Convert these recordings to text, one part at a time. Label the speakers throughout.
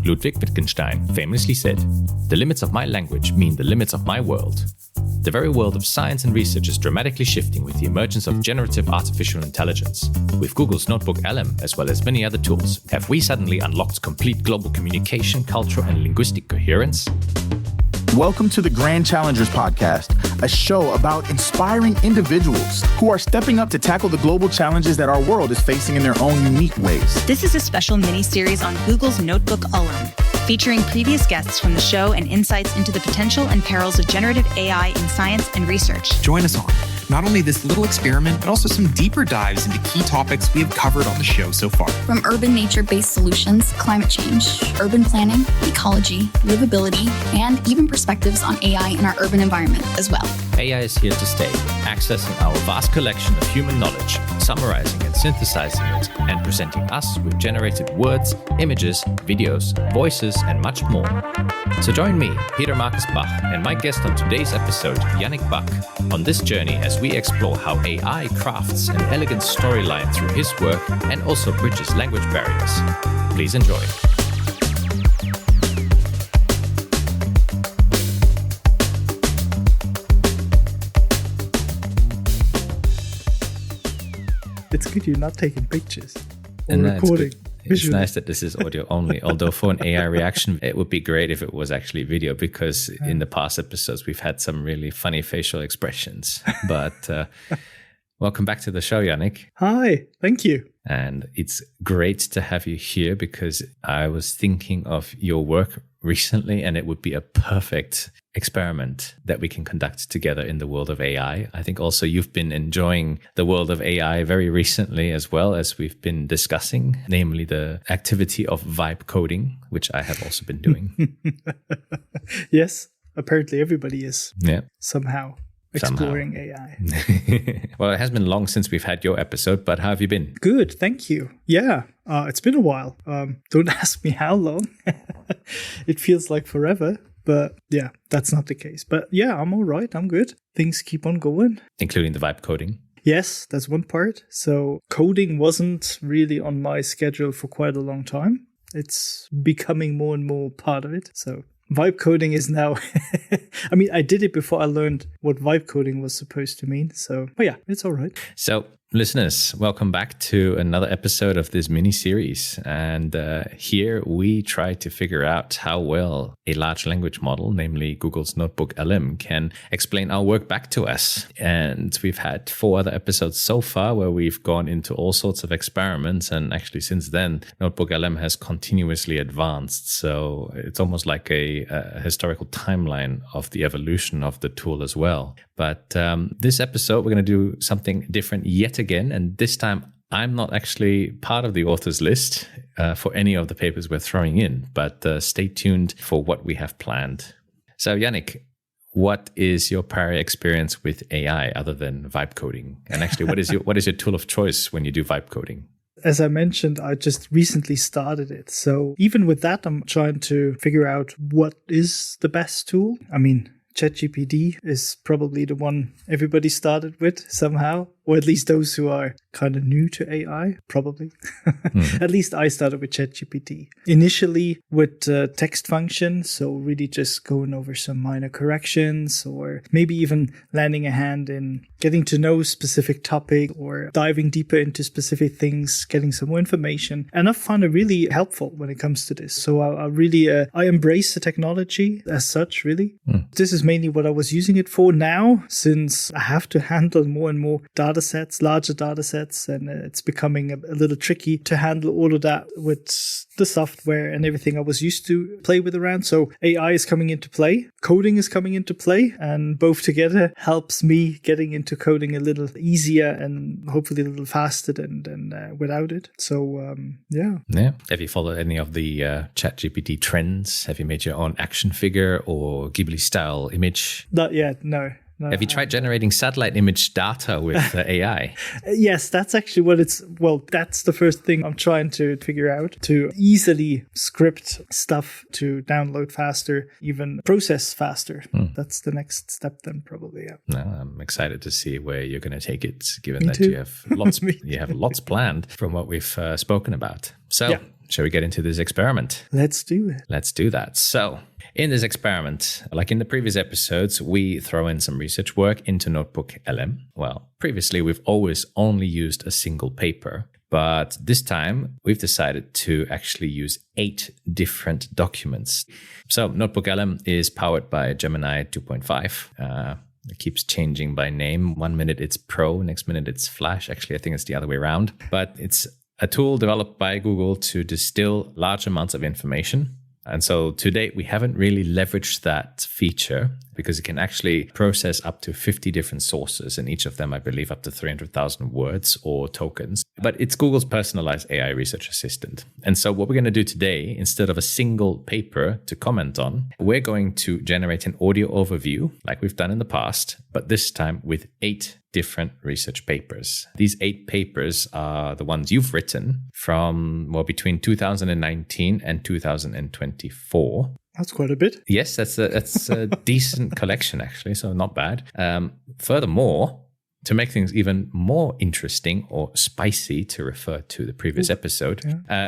Speaker 1: Ludwig Wittgenstein famously said, "The limits of my language mean the limits of my world." The very world of science and research is dramatically shifting with the emergence of generative artificial intelligence. With Google's NotebookLM, as well as many other tools, have we suddenly unlocked complete global communication, cultural and linguistic coherence?
Speaker 2: Welcome to the Grand Challengers Podcast, a show about inspiring individuals who are stepping up to tackle the global challenges that our world is facing in their own unique ways.
Speaker 3: This is a special mini-series on Google's NotebookLM, featuring previous guests from the show and insights into the potential and perils of generative AI in science and research.
Speaker 4: Join us on not only this little experiment, but also some deeper dives into key topics we have covered on the show so far.
Speaker 5: From urban nature-based solutions, climate change, urban planning, ecology, livability, and even perspectives on AI in our urban environment as well.
Speaker 1: AI is here to stay, accessing our vast collection of human knowledge, summarizing and synthesizing it, and presenting us with generated words, images, videos, voices, and much more. So join me, Peter Marcus Bach, and my guest on today's episode, Yannick Back, on this journey as we explore how AI crafts an elegant storyline through his work and also bridges language barriers. Please enjoy.
Speaker 6: It's good you're not taking pictures or
Speaker 1: And
Speaker 6: recording.
Speaker 1: It's nice that this is audio only, although for an AI reaction, it would be great if it was actually video, because in the past episodes, we've had some really funny facial expressions. But welcome back to the show, Yannick.
Speaker 6: Hi, thank you.
Speaker 1: And it's great to have you here because I was thinking of your work recently, and it would be a perfect experiment that we can conduct together in the world of AI. I think also you've been enjoying the world of AI very recently, as well as we've been discussing, namely the activity of vibe coding, which I have also been doing.
Speaker 6: Yes, apparently everybody is somehow exploring AI.
Speaker 1: Well, it has been long since we've had your episode, but how have you been?
Speaker 6: Good, thank you. Yeah, it's been a while. Don't ask me how long. It feels like forever. But yeah, that's not the case. But yeah, I'm all right. I'm good. Things keep on going.
Speaker 1: Including the vibe coding?
Speaker 6: Yes, that's one part. So coding wasn't really on my schedule for quite a long time. It's becoming more and more part of it. So vibe coding is now, I mean, I did it before I learned what vibe coding was supposed to mean. So, but yeah, it's all right.
Speaker 1: So listeners, welcome back to another episode of this mini series. And here we try to figure out how well a large language model, namely Google's NotebookLM, can explain our work back to us. And we've had 4 other episodes so far where we've gone into all sorts of experiments. And actually since then, NotebookLM has continuously advanced. So it's almost like a historical timeline of the evolution of the tool as well. But this episode, we're going to do something different yet again. And this time, I'm not actually part of the author's list for any of the papers we're throwing in. But stay tuned for what we have planned. So, Yannick, what is your prior experience with AI other than vibe coding? And actually, what is your tool of choice when you do vibe coding?
Speaker 6: As I mentioned, I just recently started it. So even with that, I'm trying to figure out what is the best tool. I mean, ChatGPT is probably the one everybody started with somehow, or at least those who are kind of new to AI, probably. At least I started with ChatGPT. Initially with text function, so really just going over some minor corrections, or maybe even landing a hand in getting to know specific topic or diving deeper into specific things, getting some more information. And I found it really helpful when it comes to this. So I embrace the technology as such, really. This is mainly what I was using it for now, since I have to handle more and more data sets, larger data sets, and it's becoming a little tricky to handle all of that with the software and everything I was used to play with around. So AI is coming into play, coding is coming into play, and both together helps me getting into coding a little easier and hopefully a little faster than without it. So yeah.
Speaker 1: Have you followed any of the ChatGPT trends? Have you made your own action figure or Ghibli style image?
Speaker 6: Not yet, no. No,
Speaker 1: have you tried generating satellite image data with AI?
Speaker 6: Yes, that's actually that's the first thing I'm trying to figure out, to easily script stuff to download faster, even process faster. That's the next step then, probably, yeah.
Speaker 1: No, I'm excited to see where you're going to take it, given that you have lots planned from what we've spoken about. So shall we get into this experiment?
Speaker 6: Let's do it.
Speaker 1: Let's do that. So in this experiment, like in the previous episodes, we throw in some research work into NotebookLM. Well, previously, we've always only used a single paper. But this time, we've decided to actually use 8 different documents. So NotebookLM is powered by Gemini 2.5. It keeps changing by name. 1 minute it's Pro, next minute it's Flash. Actually, I think it's the other way around. But it's a tool developed by Google to distill large amounts of information. And so to date, we haven't really leveraged that feature because it can actually process up to 50 different sources, and each of them, I believe, up to 300,000 words or tokens. But it's Google's personalized AI research assistant. And so what we're going to do today, instead of a single paper to comment on, we're going to generate an audio overview like we've done in the past, but this time with 8 different research papers. These 8 papers are the ones you've written from, between 2019 and 2024.
Speaker 6: That's quite a bit.
Speaker 1: Yes, that's a decent collection, actually, so not bad. Furthermore, to make things even more interesting or spicy, to refer to the previous episode,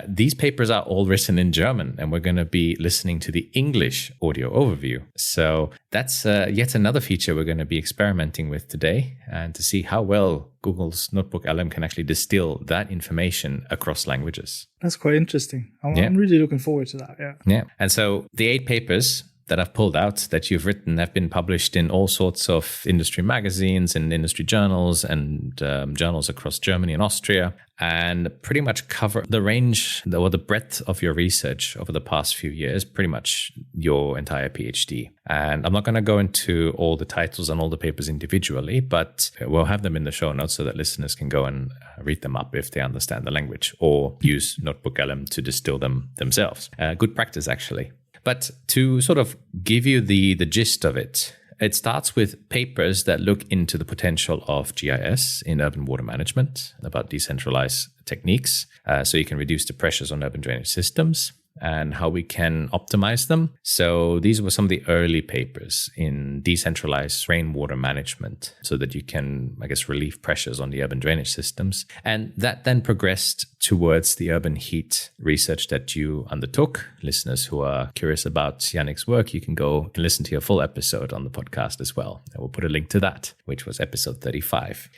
Speaker 1: these papers are all written in German, and we're going to be listening to the English audio overview. So that's yet another feature we're going to be experimenting with today, and to see how well Google's NotebookLM can actually distill that information across languages.
Speaker 6: That's quite interesting. I'm really looking forward to that.
Speaker 1: Yeah. And so the 8 papers that I've pulled out that you've written have been published in all sorts of industry magazines and industry journals and journals across Germany and Austria, and pretty much cover the range or the breadth of your research over the past few years, pretty much your entire PhD. And I'm not going to go into all the titles and all the papers individually, but we'll have them in the show notes so that listeners can go and read them up if they understand the language, or use NotebookLM to distill them themselves. Good practice, actually. But to sort of give you the gist of it, it starts with papers that look into the potential of GIS in urban water management, about decentralized techniques, so you can reduce the pressures on urban drainage systems and how we can optimize them. So these were some of the early papers in decentralized rainwater management, so that you can, relieve pressures on the urban drainage systems. And that then progressed towards the urban heat research that you undertook. Listeners who are curious about Yannick's work, you can go and listen to your full episode on the podcast as well. I will put a link to that, which was episode 35.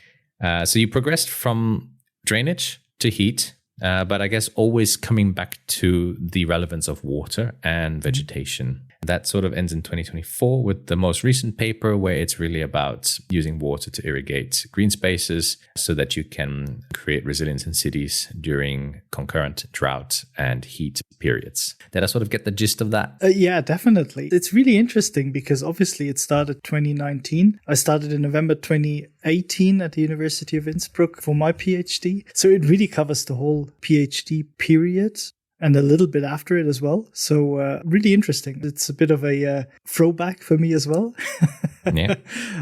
Speaker 1: So you progressed from drainage to heat, but always coming back to the relevance of water and vegetation. That sort of ends in 2024 with the most recent paper, where it's really about using water to irrigate green spaces so that you can create resilience in cities during concurrent drought and heat periods. Did I sort of get the gist of that?
Speaker 6: Yeah, definitely. It's really interesting because obviously it started 2019. I started in November 2018 at the University of Innsbruck for my PhD. So it really covers the whole PhD period, and a little bit after it as well. So really interesting. It's a bit of a throwback for me as well.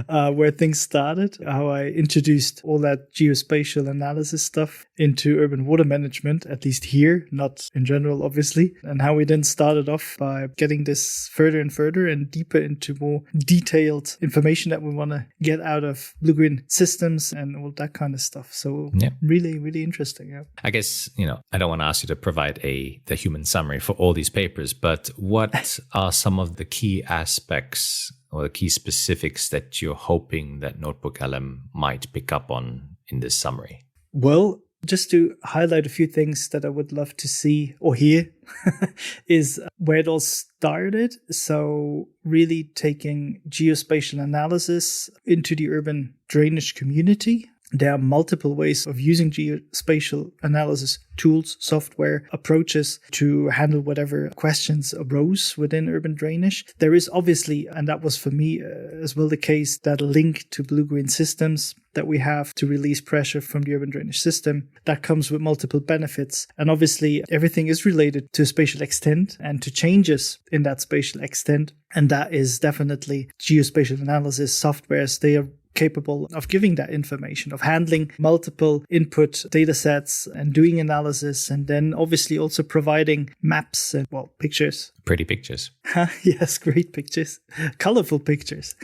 Speaker 6: Where things started, how I introduced all that geospatial analysis stuff into urban water management, at least here, not in general, obviously, and how we then started off by getting this further and further and deeper into more detailed information that we want to get out of blue-green systems and all that kind of stuff. So really, really interesting. Yeah.
Speaker 1: I guess, I don't want to ask you to provide the human summary for all these papers, but what are some of the key aspects or the key specifics that you're hoping that NotebookLM might pick up on in this summary?
Speaker 6: Well, just to highlight a few things that I would love to see or hear is where it all started. So really taking geospatial analysis into the urban drainage community. There are multiple ways of using geospatial analysis tools, software, approaches to handle whatever questions arose within urban drainage. There is obviously, and that was for me as well the case, that link to blue-green systems that we have to release pressure from the urban drainage system. That comes with multiple benefits. And obviously everything is related to spatial extent and to changes in that spatial extent. And that is definitely geospatial analysis softwares. They are capable of giving that information, of handling multiple input data sets and doing analysis, and then obviously also providing maps and, well, pictures.
Speaker 1: Pretty pictures.
Speaker 6: Yes, great pictures, colorful pictures,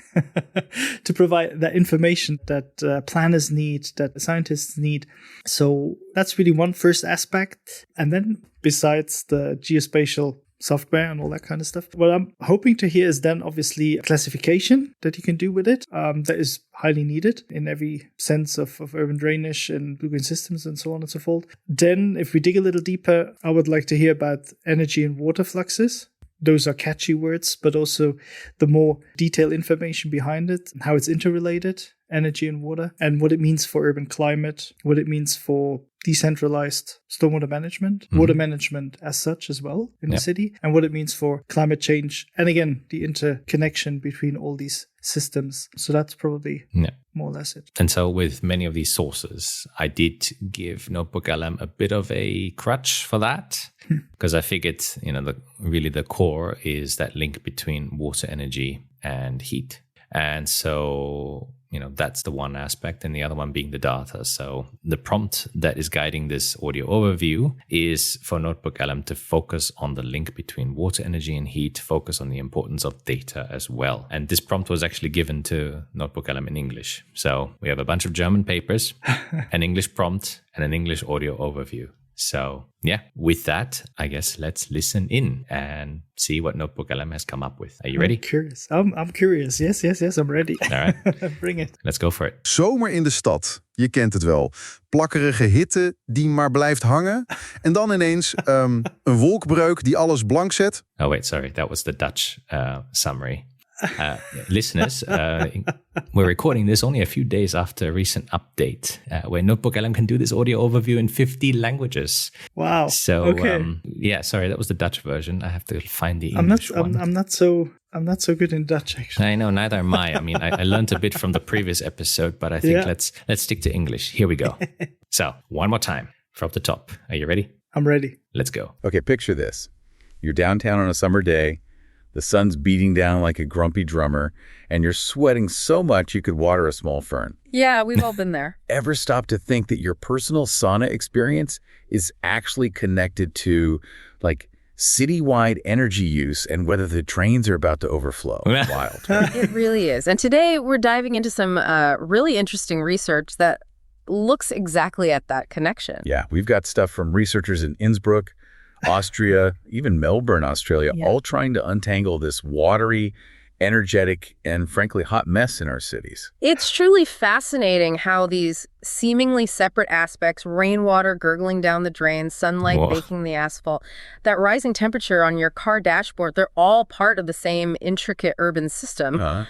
Speaker 6: to provide that information that planners need, that scientists need. So that's really one first aspect. And then besides the geospatial software and all that kind of stuff, what I'm hoping to hear is then obviously classification that you can do with it. That is highly needed in every sense of urban drainage and blue-green systems and so on and so forth. Then if we dig a little deeper, I would like to hear about energy and water fluxes. Those are catchy words, but also the more detailed information behind it, how it's interrelated, energy and water, and what it means for urban climate, what it means for decentralized stormwater management, water management as such as well in the city, and what it means for climate change. And again, the interconnection between all these systems. So that's probably more or less it.
Speaker 1: And so with many of these sources, I did give NotebookLM a bit of a crutch for that, because I figured, the core is that link between water, energy, and heat. And so, that's the one aspect, and the other one being the data. So the prompt that is guiding this audio overview is for NotebookLM to focus on the link between water, energy, and heat, focus on the importance of data as well. And this prompt was actually given to NotebookLM in English. So we have a bunch of German papers, an English prompt, and an English audio overview. So with that, I guess let's listen in and see what NotebookLM has come up with. Are you ready?
Speaker 6: I'm curious. I'm curious. Yes, I'm ready.
Speaker 1: All right.
Speaker 6: Bring it.
Speaker 1: Let's go for it.
Speaker 7: Zomer in de stad, je kent het wel. Plakkerige hitte die maar blijft hangen. En dan ineens een wolkbreuk die alles blank zet.
Speaker 1: Oh, wait, sorry. That was the Dutch summary. Listeners, we're recording this only a few days after a recent update where NotebookLM can do this audio overview in 50 languages.
Speaker 6: Wow.
Speaker 1: So,
Speaker 6: okay.
Speaker 1: Sorry, that was the Dutch version. I have to find the English one.
Speaker 6: I'm not so good in Dutch, actually.
Speaker 1: I know, neither am I. I mean, I learned a bit from the previous episode, but I think let's stick to English. Here we go. So, one more time from the top. Are you ready?
Speaker 6: I'm ready.
Speaker 1: Let's go.
Speaker 8: Okay, picture this. You're downtown on a summer day. The sun's beating down like a grumpy drummer, and you're sweating so much you could water a small fern.
Speaker 9: Yeah, we've all been there.
Speaker 8: Ever stop to think that your personal sauna experience is actually connected to, like, citywide energy use and whether the trains are about to overflow? Wild.
Speaker 9: It really is. And today we're diving into some really interesting research that looks exactly at that connection.
Speaker 8: Yeah, we've got stuff from researchers in Innsbruck, Austria, even Melbourne, Australia, all trying to untangle this watery, energetic, and frankly hot mess in our cities.
Speaker 9: It's truly fascinating how these seemingly separate aspects, rainwater gurgling down the drain, sunlight baking the asphalt, that rising temperature on your car dashboard, they're all part of the same intricate urban system.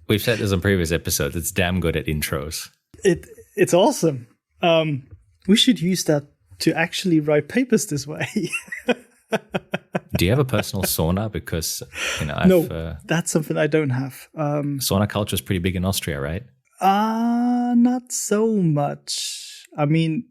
Speaker 1: We've said this on previous episodes. It's damn good at intros.
Speaker 6: It's awesome. We should use that to actually write papers this way.
Speaker 1: Do you have a personal sauna? Because
Speaker 6: no, that's something I don't have.
Speaker 1: Sauna culture is pretty big in Austria, right?
Speaker 6: Not so much. I mean,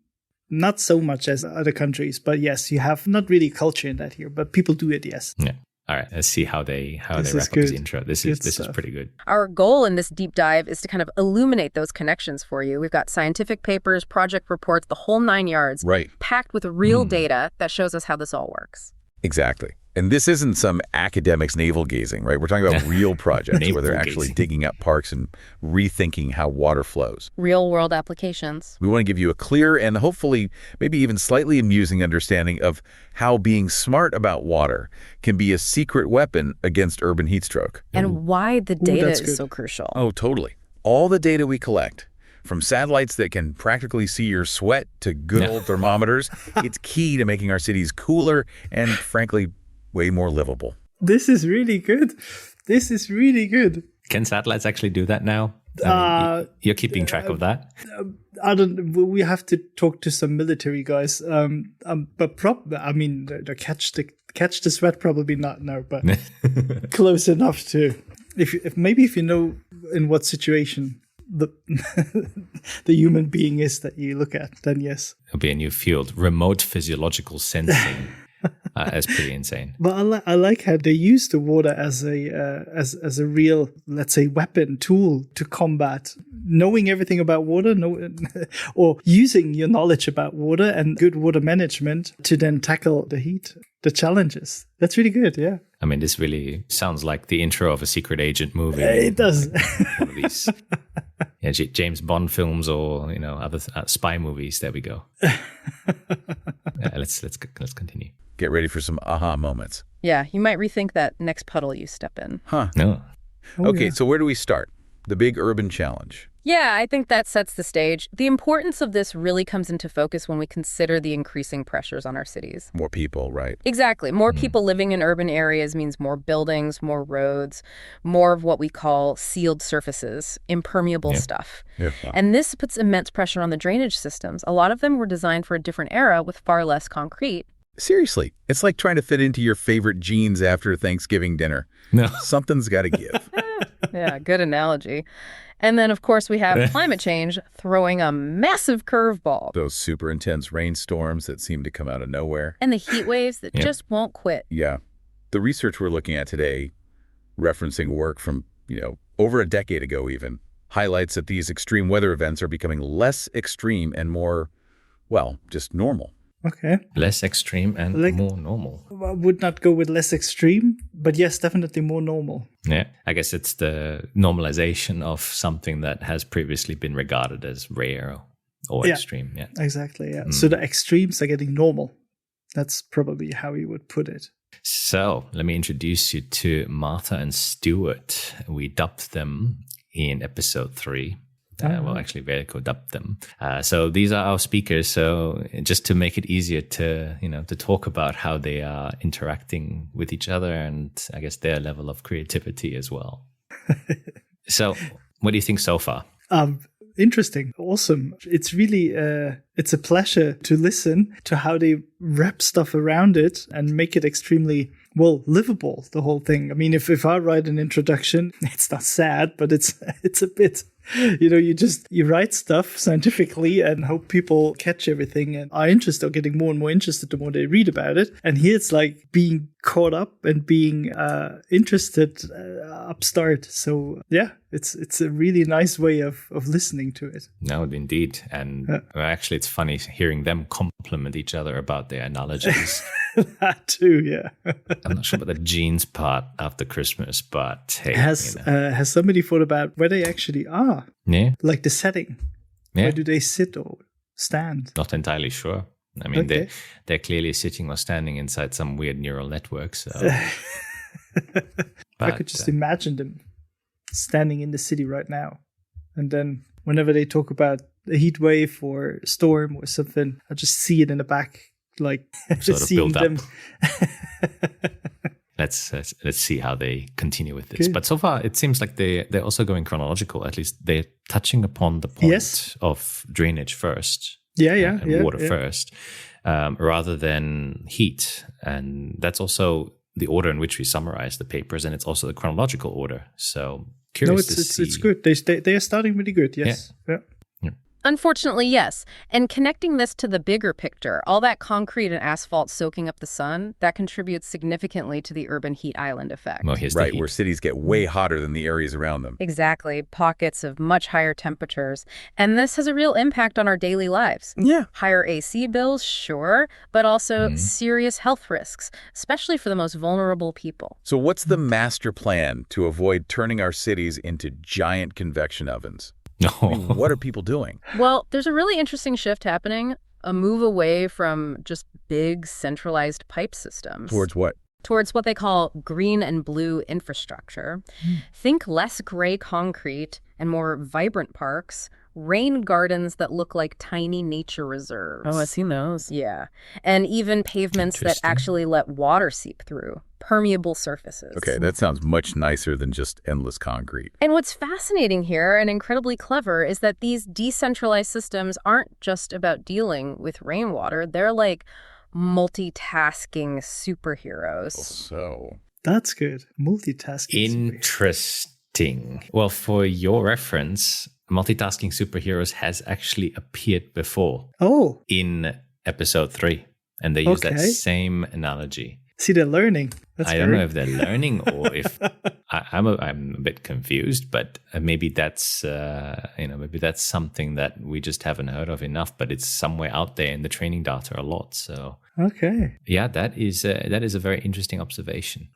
Speaker 6: not so much as other countries, but yes, you have not really culture in that here, but people do it. Yes.
Speaker 1: Yeah. All right, let's see how they wrap up this intro. This is pretty good.
Speaker 9: Our goal in this deep dive is to kind of illuminate those connections for you. We've got scientific papers, project reports, the whole 9 yards, packed with real data that shows us how this all works.
Speaker 8: Exactly. And this isn't some academics navel-gazing, right? We're talking about real projects where they're actually digging up parks and rethinking how water flows.
Speaker 9: Real-world applications.
Speaker 8: We want to give you a clear and hopefully maybe even slightly amusing understanding of how being smart about water can be a secret weapon against urban heat stroke.
Speaker 9: And why the data is so crucial.
Speaker 8: Oh, totally. All the data we collect, from satellites that can practically see your sweat to good old thermometers, it's key to making our cities cooler and, frankly, way more livable.
Speaker 6: This is really good.
Speaker 1: Can satellites actually do that now? You're keeping track of that?
Speaker 6: I don't. We have to talk to some military guys. But the catch the sweat probably not. No, but close enough to. If you know in what situation the human being is that you look at, then yes.
Speaker 1: It'll be a new field: remote physiological sensing. It's pretty insane.
Speaker 6: But I like how they use the water as a real, let's say, weapon tool to combat. Knowing everything about water, or using your knowledge about water and good water management to then tackle the challenges. That's really good, yeah.
Speaker 1: I mean, this really sounds like the intro of a secret agent movie.
Speaker 6: It does.
Speaker 1: One of these James Bond films, or other spy movies. There we go. Let's continue.
Speaker 8: Get ready for some aha moments.
Speaker 9: Yeah, you might rethink that next puddle you step in.
Speaker 8: Huh.
Speaker 1: No.
Speaker 8: Okay,
Speaker 6: yeah.
Speaker 8: so where do we start? The big urban challenge.
Speaker 9: Yeah, I think that sets the stage. The importance of this really comes into focus when we consider the increasing pressures on our cities.
Speaker 8: More people, right?
Speaker 9: Exactly. More people living in urban areas means more buildings, more roads, more of what we call sealed surfaces, impermeable stuff.
Speaker 8: Yeah.
Speaker 9: And this puts immense pressure on the drainage systems. A lot of them were designed for a different era with far less concrete.
Speaker 8: Seriously, it's like trying to fit into your favorite jeans after Thanksgiving dinner.
Speaker 1: No.
Speaker 8: Something's got to give.
Speaker 9: Yeah, good analogy. And then, of course, we have climate change throwing a massive curveball.
Speaker 8: Those super intense rainstorms that seem to come out of nowhere.
Speaker 9: And the heat waves that just won't quit.
Speaker 8: Yeah. The research we're looking at today, referencing work from, over a decade ago even, highlights that these extreme weather events are becoming less extreme and more, just normal.
Speaker 6: Okay.
Speaker 1: Less extreme and more normal.
Speaker 6: I would not go with less extreme, but yes, definitely more normal.
Speaker 1: Yeah, I guess it's the normalization of something that has previously been regarded as rare or extreme. Yeah,
Speaker 6: exactly. Yeah. So the extremes are getting normal. That's probably how you would put it.
Speaker 1: So let me introduce you to Martha and Stuart. We dubbed them in episode 3. Actually, Verico dubbed them. So these are our speakers. So just to make it easier to, to talk about how they are interacting with each other, and I guess their level of creativity as well. So what do you think so far?
Speaker 6: Interesting. Awesome. It's really, it's a pleasure to listen to how they wrap stuff around it and make it extremely, livable, the whole thing. I mean, if I write an introduction, it's not sad, but it's a bit, you write stuff scientifically and hope people catch everything and are interested or getting more and more interested the more they read about it. And here it's like being caught up and being interested upstart. So yeah, it's a really nice way of listening to it.
Speaker 1: No, indeed. And actually, it's funny hearing them compliment each other about their analogies.
Speaker 6: That too, yeah.
Speaker 1: I'm not sure about the jeans part after Christmas, but hey.
Speaker 6: Has somebody thought about where they actually are?
Speaker 1: Yeah.
Speaker 6: Like the setting. Yeah. Where do they sit or stand?
Speaker 1: Not entirely sure. I mean, they're clearly sitting or standing inside some weird neural network. So.
Speaker 6: I could just imagine them standing in the city right now. And then whenever they talk about a heat wave or storm or something, I just see it in the back, like just seeing them.
Speaker 1: Let's see how they continue with this. Okay. But so far, it seems like they're also going chronological. At least they're touching upon the point of drainage first. And water first, rather than heat. And that's also the order in which we summarize the papers, and it's also the chronological order. So curious to see.
Speaker 6: It's good. They are starting really good. Yes. Yeah.
Speaker 9: Unfortunately, yes. And connecting this to the bigger picture, all that concrete and asphalt soaking up the sun, that contributes significantly to the urban heat island effect.
Speaker 1: Well,
Speaker 8: right, where cities get way hotter than the areas around them.
Speaker 9: Exactly. Pockets of much higher temperatures. And this has a real impact on our daily lives.
Speaker 8: Yeah.
Speaker 9: Higher AC bills, sure, but also serious health risks, especially for the most vulnerable people.
Speaker 8: So what's the master plan to avoid turning our cities into giant convection ovens?
Speaker 1: No.
Speaker 8: I mean, what are people doing?
Speaker 9: Well, there's a really interesting shift happening, a move away from just big centralized pipe systems.
Speaker 8: Towards what?
Speaker 9: Towards what they call green and blue infrastructure. Think less gray concrete and more vibrant parks, rain gardens that look like tiny nature reserves.
Speaker 10: Oh, I've seen those.
Speaker 9: Yeah. And even pavements that actually let water seep through. Permeable surfaces.
Speaker 8: Okay, that sounds much nicer than just endless concrete.
Speaker 9: And what's fascinating here and incredibly clever is that these decentralized systems aren't just about dealing with rainwater. They're like multitasking superheroes.
Speaker 8: So
Speaker 6: that's good. Multitasking.
Speaker 1: Interesting. Well, for your reference, multitasking superheroes has actually appeared before.
Speaker 6: Oh.
Speaker 1: In episode 3. And they use that same analogy.
Speaker 6: See, they're learning.
Speaker 1: I don't know if they're learning or if I'm a bit confused, but maybe that's maybe that's something that we just haven't heard of enough, but it's somewhere out there in the training data a lot. So yeah, that is a very interesting observation.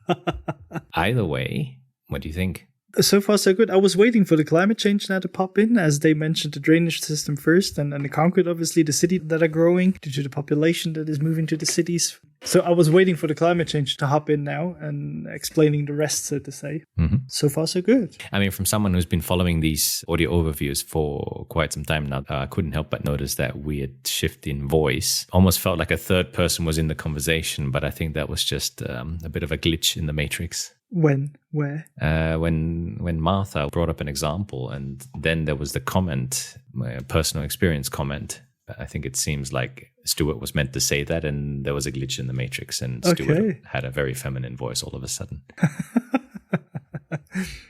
Speaker 1: Either way, what do you think?
Speaker 6: So far, so good. I was waiting for the climate change now to pop in, as they mentioned the drainage system first, and the concrete, obviously, the cities that are growing due to the population that is moving to the cities. So I was waiting for the climate change to hop in now and explaining the rest, so to say. Mm-hmm. So far, so good.
Speaker 1: I mean, from someone who's been following these audio overviews for quite some time now, I couldn't help but notice that weird shift in voice. Almost felt like a third person was in the conversation, but I think that was just a bit of a glitch in the matrix.
Speaker 6: When? Where?
Speaker 1: When Martha brought up an example, and then there was the comment, my personal experience comment. I think it seems like Stuart was meant to say that, and there was a glitch in the matrix, and Stuart had a very feminine voice all of a sudden.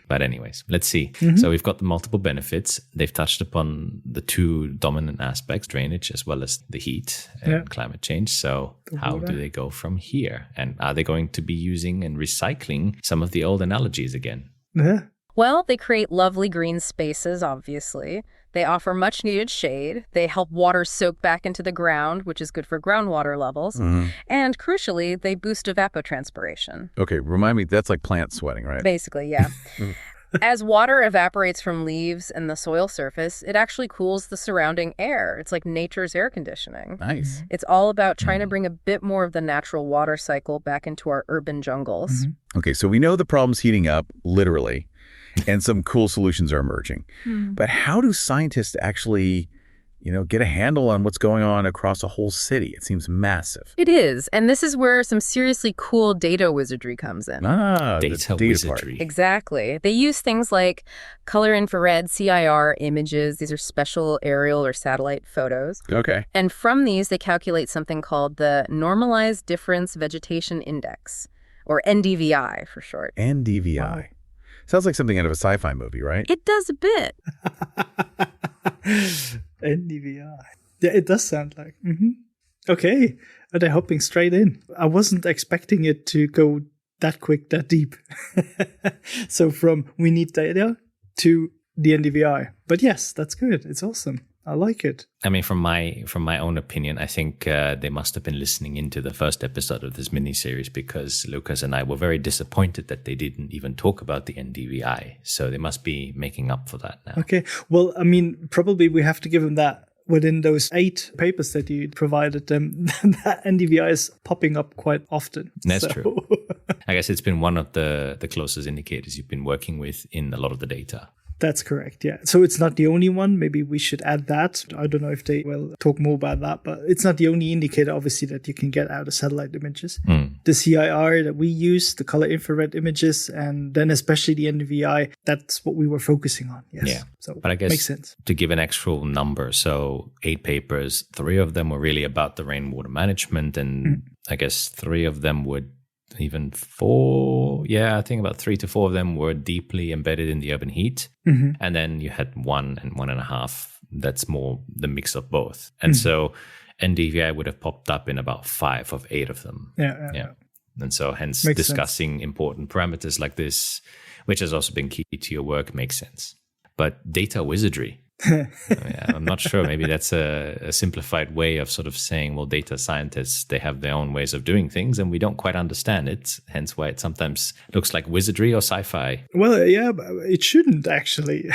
Speaker 1: But anyways, let's see. Mm-hmm. So we've got the multiple benefits. They've touched upon the two dominant aspects, drainage as well as the heat and climate change. So how do they go from here? And are they going to be using and recycling some of the old analogies again?
Speaker 6: Yeah.
Speaker 9: Well, they create lovely green spaces, obviously. They offer much-needed shade. They help water soak back into the ground, which is good for groundwater levels. Mm-hmm. And crucially, they boost evapotranspiration.
Speaker 8: Okay, remind me, that's like plant sweating, right?
Speaker 9: Basically, yeah. As water evaporates from leaves and the soil surface, it actually cools the surrounding air. It's like nature's air conditioning.
Speaker 8: Nice.
Speaker 9: It's all about trying to bring a bit more of the natural water cycle back into our urban jungles.
Speaker 8: Mm-hmm. Okay, so we know the problem's heating up, literally. And some cool solutions are emerging. But how do scientists actually, get a handle on what's going on across a whole city? It seems massive.
Speaker 9: It is. And this is where some seriously cool data wizardry comes in.
Speaker 1: Data wizardry.
Speaker 9: Part. Exactly. They use things like color infrared, CIR images. These are special aerial or satellite photos.
Speaker 8: Okay.
Speaker 9: And from these, they calculate something called the Normalized Difference Vegetation Index, or NDVI for short.
Speaker 8: NDVI. Wow. Sounds like something out of a sci-fi movie, right?
Speaker 9: It does a bit.
Speaker 6: NDVI. Yeah, it does sound like. Mm-hmm. Okay. Are they hopping straight in? I wasn't expecting it to go that quick, that deep. So from we need data to the NDVI. But yes, that's good. It's awesome. I like it.
Speaker 1: I mean, from my own opinion, I think they must have been listening into the first episode of this mini-series, because Lucas and I were very disappointed that they didn't even talk about the NDVI. So they must be making up for that now.
Speaker 6: Okay. Well, I mean, probably we have to give them that. Within those 8 papers that you provided them, that NDVI is popping up quite often.
Speaker 1: That's true. I guess it's been one of the closest indicators you've been working with in a lot of the data.
Speaker 6: That's correct, yeah. So it's not the only one. Maybe we should add that. I don't know if they will talk more about that, but it's not the only indicator, obviously, that you can get out of satellite images. The CIR that we use, the color infrared images, and then especially the NDVI, that's what we were focusing on. Yes.
Speaker 1: Yeah.
Speaker 6: So
Speaker 1: but I guess
Speaker 6: makes sense.
Speaker 1: To give an actual number, so 8 papers, 3 of them were really about the rainwater management, and I guess 3 of them would even 4, I think about 3 to 4 of them were deeply embedded in the urban heat. And then you had 1 and 1.5 that's more the mix of both. And so NDVI would have popped up in about 5 of 8 of them.
Speaker 6: Yeah.
Speaker 1: And so hence
Speaker 6: makes
Speaker 1: discussing
Speaker 6: sense.
Speaker 1: important parameters like this, which has also been key to your work, makes sense. But data wizardry, I'm not sure. Maybe that's a simplified way of sort of saying, well, data scientists, they have their own ways of doing things and we don't quite understand it. Hence why it sometimes looks like wizardry or sci-fi.
Speaker 6: Well, yeah, it shouldn't actually.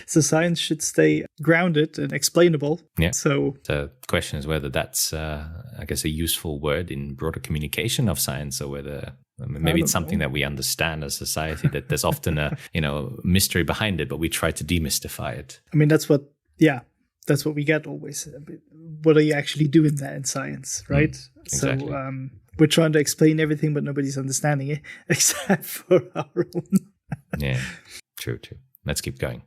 Speaker 6: So science should stay grounded and explainable.
Speaker 1: Yeah.
Speaker 6: So
Speaker 1: the question is whether that's, I guess, a useful word in broader communication of science, or whether maybe it's something that we understand as a society, that there's often a mystery behind it, but we try to demystify it.
Speaker 6: I mean, that's what we get always. What are you actually doing there in science, right?
Speaker 1: Exactly.
Speaker 6: So we're trying to explain everything, but nobody's understanding it except for our own.
Speaker 1: Yeah, true. Let's keep going.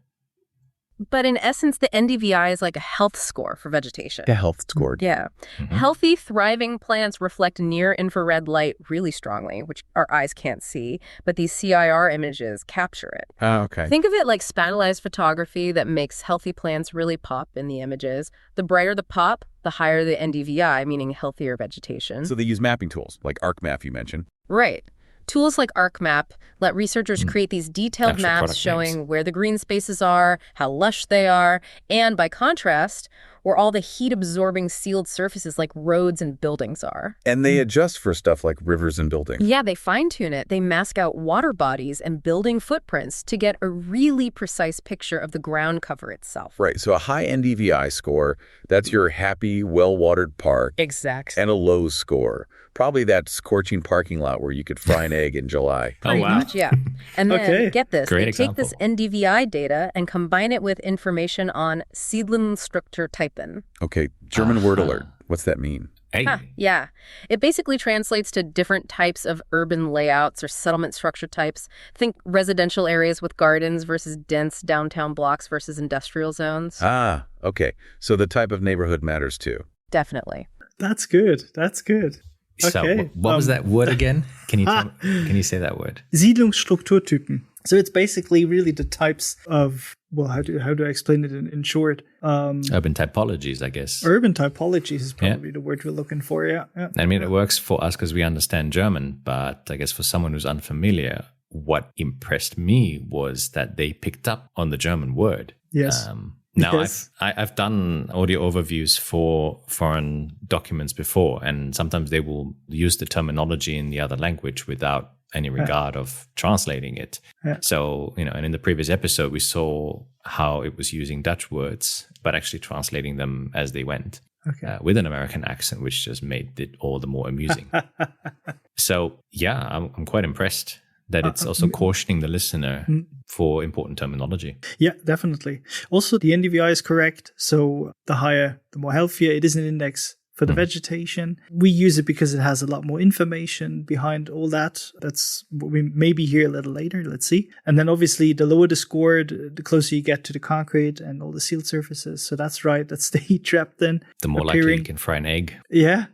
Speaker 9: But in essence, the NDVI is like a health score for vegetation.
Speaker 8: A health score.
Speaker 9: Yeah. Healthy, thriving plants reflect near-infrared light really strongly, which our eyes can't see, but these CIR images capture it.
Speaker 8: Oh, okay.
Speaker 9: Think of it like spatialized photography that makes healthy plants really pop in the images. The brighter the pop, the higher the NDVI, meaning healthier vegetation.
Speaker 8: So they use mapping tools, like ArcMap you mentioned.
Speaker 9: Right. Tools like ArcMap let researchers create these detailed
Speaker 1: Actual
Speaker 9: maps
Speaker 1: product
Speaker 9: showing
Speaker 1: names.
Speaker 9: where the green spaces are, how lush they are, and by contrast, where all the heat-absorbing sealed surfaces like roads and buildings are.
Speaker 8: And they adjust for stuff like rivers and buildings.
Speaker 9: Yeah, they fine-tune it. They mask out water bodies and building footprints to get a really precise picture of the ground cover itself.
Speaker 8: Right, so a high NDVI score, that's your happy, well-watered park.
Speaker 9: Exactly.
Speaker 8: And a low score, probably that scorching parking lot where you could fry an egg in July.
Speaker 1: Oh, wow.
Speaker 9: Much, yeah. And then,
Speaker 6: Okay.
Speaker 9: get this,
Speaker 1: Great
Speaker 9: they take this
Speaker 1: example.
Speaker 9: NDVI data and combine it with information on Siedlungsstrukturtypen.
Speaker 8: Okay, German word alert. What's that mean?
Speaker 1: Hey,
Speaker 9: Yeah. It basically translates to different types of urban layouts or settlement structure types. Think residential areas with gardens versus dense downtown blocks versus industrial zones.
Speaker 8: Ah, okay. So the type of neighborhood matters too.
Speaker 9: Definitely.
Speaker 6: That's good. That's good.
Speaker 1: so
Speaker 6: Okay.
Speaker 1: what was that word again? Can you say that word?
Speaker 6: Siedlungsstrukturtypen. So it's basically really the types of, well, how do I explain it in short?
Speaker 1: Urban typologies, I guess.
Speaker 6: Urban typologies is probably the word we're looking for. Yeah.
Speaker 1: I mean, it works for us because we understand German, but I guess for someone who's unfamiliar, what impressed me was that they picked up on the German word.
Speaker 6: Yes.
Speaker 1: Now,
Speaker 6: Yes.
Speaker 1: I've done audio overviews for foreign documents before, and sometimes they will use the terminology in the other language without any regard of translating it.
Speaker 6: Yeah.
Speaker 1: So, and in the previous episode, we saw how it was using Dutch words, but actually translating them as they went.
Speaker 6: Okay.
Speaker 1: With an American accent, which just made it all the more amusing. So, yeah, I'm quite impressed that it's also cautioning the listener for important terminology.
Speaker 6: Yeah, definitely. Also, the NDVI is correct. So the higher, the more healthier. It is an index for the vegetation. We use it because it has a lot more information behind all that. That's what we maybe hear a little later. Let's see. And then obviously the lower the score, the closer you get to the concrete and all the sealed surfaces. So that's right. That's the heat trap then.
Speaker 1: The more likely you can fry an egg.
Speaker 6: Yeah.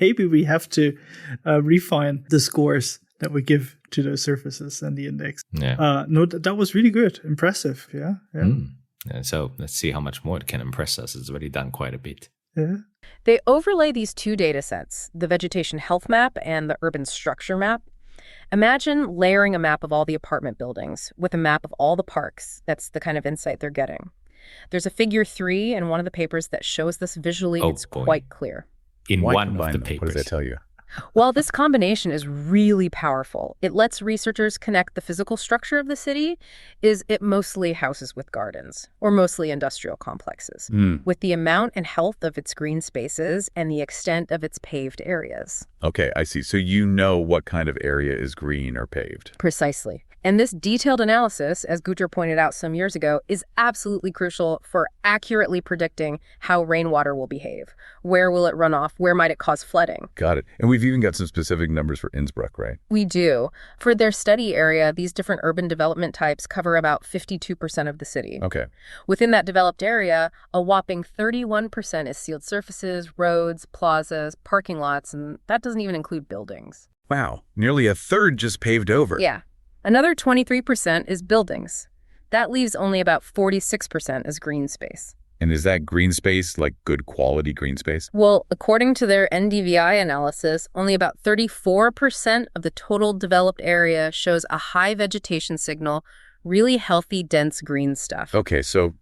Speaker 6: Maybe we have to refine the scores that we give to those surfaces and the index.
Speaker 1: Yeah.
Speaker 6: No, that was really good. Impressive. Yeah.
Speaker 1: And so let's see how much more it can impress us. It's already done quite a bit.
Speaker 6: Yeah.
Speaker 9: They overlay these two data sets, the vegetation health map and the urban structure map. Imagine layering a map of all the apartment buildings with a map of all the parks. That's the kind of insight they're getting. There's a figure 3 in one of the papers that shows this visually.
Speaker 1: Oh,
Speaker 9: it's
Speaker 1: boy.
Speaker 9: quite clear.
Speaker 1: In
Speaker 8: Why
Speaker 1: one
Speaker 8: combine
Speaker 1: of the
Speaker 8: them?
Speaker 1: papers.
Speaker 8: What does that tell you?
Speaker 9: Well, this combination is really powerful. It lets researchers connect the physical structure of the city. Is it mostly houses with gardens or mostly industrial complexes with the amount and health of its green spaces and the extent of its paved areas?
Speaker 8: Okay, I see. So you know what kind of area is green or paved.
Speaker 9: Precisely. And this detailed analysis, as Guter pointed out some years ago, is absolutely crucial for accurately predicting how rainwater will behave. Where will it run off? Where might it cause flooding?
Speaker 8: Got it. And we've even got some specific numbers for Innsbruck, right?
Speaker 9: We do. For their study area, these different urban development types cover about 52% of the city.
Speaker 8: Okay.
Speaker 9: Within that developed area, a whopping 31% is sealed surfaces, roads, plazas, parking lots, and that doesn't even include buildings.
Speaker 8: Wow. Nearly a third just paved over.
Speaker 9: Yeah. Another 23% is buildings. That leaves only about 46% as green space.
Speaker 8: And is that green space like good quality green space?
Speaker 9: Well, according to their NDVI analysis, only about 34% of the total developed area shows a high vegetation signal, really healthy, dense green stuff.
Speaker 8: Okay, so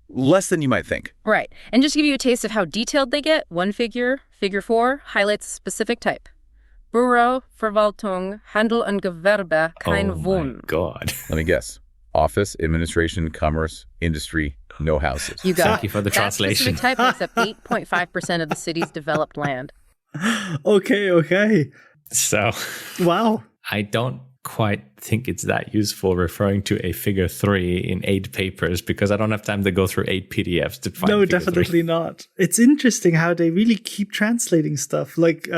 Speaker 8: less than you might think.
Speaker 9: Right. And just to give you a taste of how detailed they get, one figure, figure 4, highlights a specific type. Büro, Verwaltung, Handel und Gewerbe, kein
Speaker 1: Oh my
Speaker 9: Wohnen.
Speaker 1: God.
Speaker 8: Let me guess. Office, administration, commerce, industry, no houses.
Speaker 9: You got
Speaker 1: Thank you for the
Speaker 9: that
Speaker 1: translation.
Speaker 9: specific type makes up 8.5% of the city's developed land.
Speaker 6: Okay.
Speaker 1: So
Speaker 6: Wow.
Speaker 1: I don't quite think it's that useful referring to a figure 3 in 8 papers because I don't have time to go through 8 PDFs to find
Speaker 6: No,
Speaker 1: figure
Speaker 6: definitely
Speaker 1: 3.
Speaker 6: not. It's interesting how they really keep translating stuff, like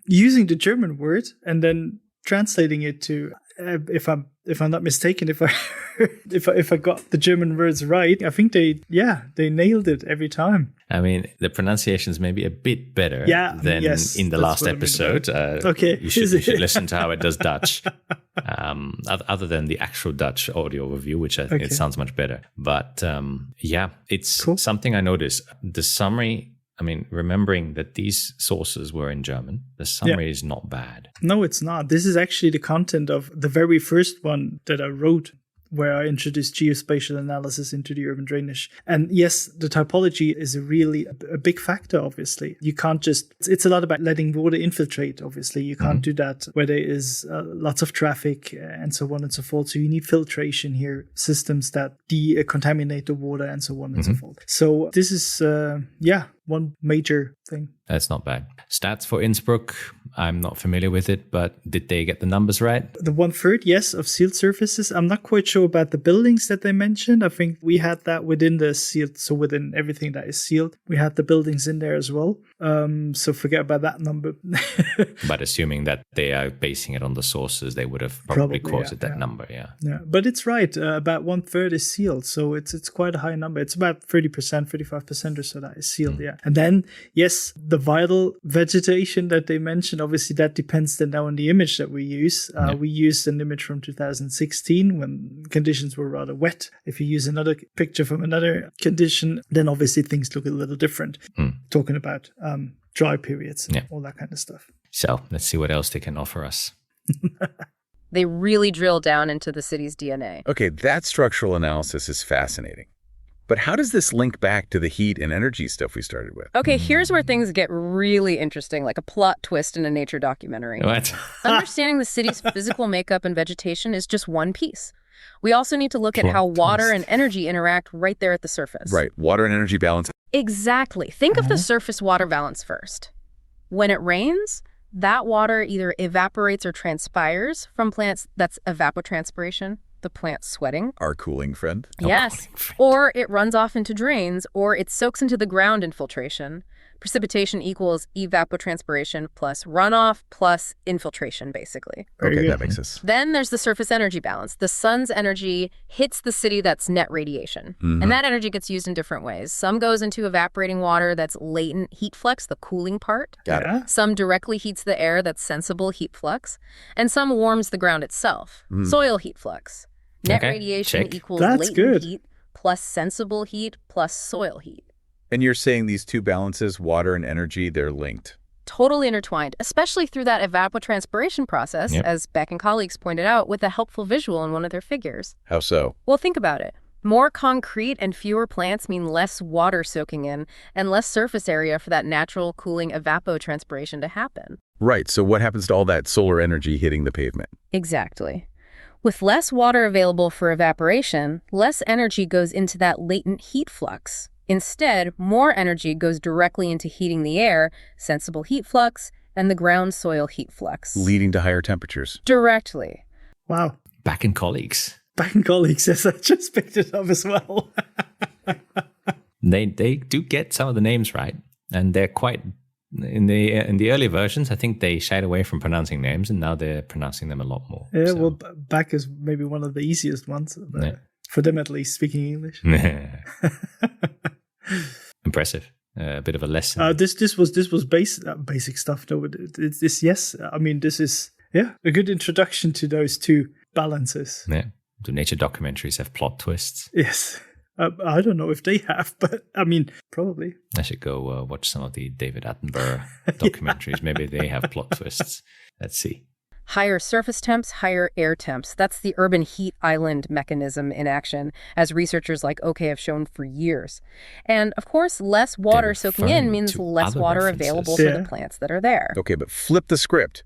Speaker 6: using the German word and then translating it to, if I'm if I'm not mistaken, if I got the German words right, I think they nailed it every time.
Speaker 1: I mean, the pronunciations may be a bit better than in the last episode.
Speaker 6: Okay.
Speaker 1: You should listen to how it does Dutch. Other than the actual Dutch audio review, which I think it sounds much better. But it's something I noticed. The summary, I mean, remembering that these sources were in German, the summary is not bad.
Speaker 6: No, it's not. This is actually the content of the very first one that I wrote, where I introduced geospatial analysis into the urban drainage. And yes, the typology is really a big factor, obviously. You can't just, it's a lot about letting water infiltrate, obviously. You can't do that where there is lots of traffic and so on and so forth. So you need filtration here, systems that decontaminate the water and so on and so forth. So this is, one major thing.
Speaker 1: That's not bad. Stats for Innsbruck, I'm not familiar with it, but did they get the numbers right?
Speaker 6: The 1/3, yes, of sealed surfaces. I'm not quite sure about the buildings that they mentioned. I think we had that within the sealed, so within everything that is sealed, we had the buildings in there as well. So forget about that number.
Speaker 1: But assuming that they are basing it on the sources, they would have probably quoted that number, Yeah,
Speaker 6: but it's right. About 1/3 is sealed, so it's quite a high number. It's about 30%, 35% or so that is sealed, And then, yes, the vital vegetation that they mentioned, obviously that depends then now on the image that we use. We used an image from 2016 when conditions were rather wet. If you use another picture from another condition, then obviously things look a little different. Talking about dry periods and all that kind of stuff.
Speaker 1: So let's see what else they can offer us.
Speaker 9: They really drill down into the city's DNA.
Speaker 8: Okay, that structural analysis is fascinating. But how does this link back to the heat and energy stuff we started with?
Speaker 9: Okay, here's where things get really interesting, like a plot twist in a nature documentary.
Speaker 1: What?
Speaker 9: Understanding the city's physical makeup and vegetation is just one piece. We also need to look at how water and energy interact right there at the surface.
Speaker 8: Right, water and energy balance.
Speaker 9: Exactly. Think of the surface water balance first. When it rains, that water either evaporates or transpires from plants. That's evapotranspiration. The plant sweating.
Speaker 8: Our cooling friend.
Speaker 9: Yes. Or it runs off into drains, or it soaks into the ground infiltration. Precipitation equals evapotranspiration plus runoff plus infiltration, basically.
Speaker 8: Okay, that makes sense.
Speaker 9: Then there's the surface energy balance. The sun's energy hits the city, that's net radiation. And that energy gets used in different ways. Some goes into evaporating water, that's latent heat flux, the cooling part.
Speaker 8: Got it.
Speaker 9: Some directly heats the air, that's sensible heat flux. And some warms the ground itself, soil heat flux. Net radiation equals latent heat plus sensible heat plus soil heat.
Speaker 8: And you're saying these two balances, water and energy, they're linked?
Speaker 9: Totally intertwined, especially through that evapotranspiration process, as Beck and colleagues pointed out with a helpful visual in one of their figures.
Speaker 8: How so?
Speaker 9: Well, think about it. More concrete and fewer plants mean less water soaking in and less surface area for that natural cooling evapotranspiration to happen.
Speaker 8: Right, so what happens to all that solar energy hitting the pavement?
Speaker 9: Exactly. With less water available for evaporation, less energy goes into that latent heat flux. Instead, more energy goes directly into heating the air, sensible heat flux, and the ground soil heat flux.
Speaker 8: Leading to higher temperatures.
Speaker 9: Directly.
Speaker 6: Wow.
Speaker 1: Back and colleagues.
Speaker 6: Back and colleagues, yes, I just picked it up as well.
Speaker 1: They do get some of the names right, and they're quite... In the early versions, I think they shied away from pronouncing names, and now they're pronouncing them a lot more.
Speaker 6: Yeah, well, Back is maybe one of the easiest ones, for them at least, speaking English.
Speaker 1: Impressive. A bit of a lesson.
Speaker 6: This was basic stuff. No, this yes. I mean, this is a good introduction to those two balances.
Speaker 1: Yeah. Do nature documentaries have plot twists?
Speaker 6: Yes. I don't know if they have, but I mean, probably.
Speaker 1: I should go watch some of the David Attenborough documentaries. Maybe they have plot twists. Let's see.
Speaker 9: Higher surface temps, higher air temps. That's the urban heat island mechanism in action, as researchers like OK have shown for years. And, of course, less water soaking in means less water available for the plants that are there.
Speaker 8: Okay, but flip the script.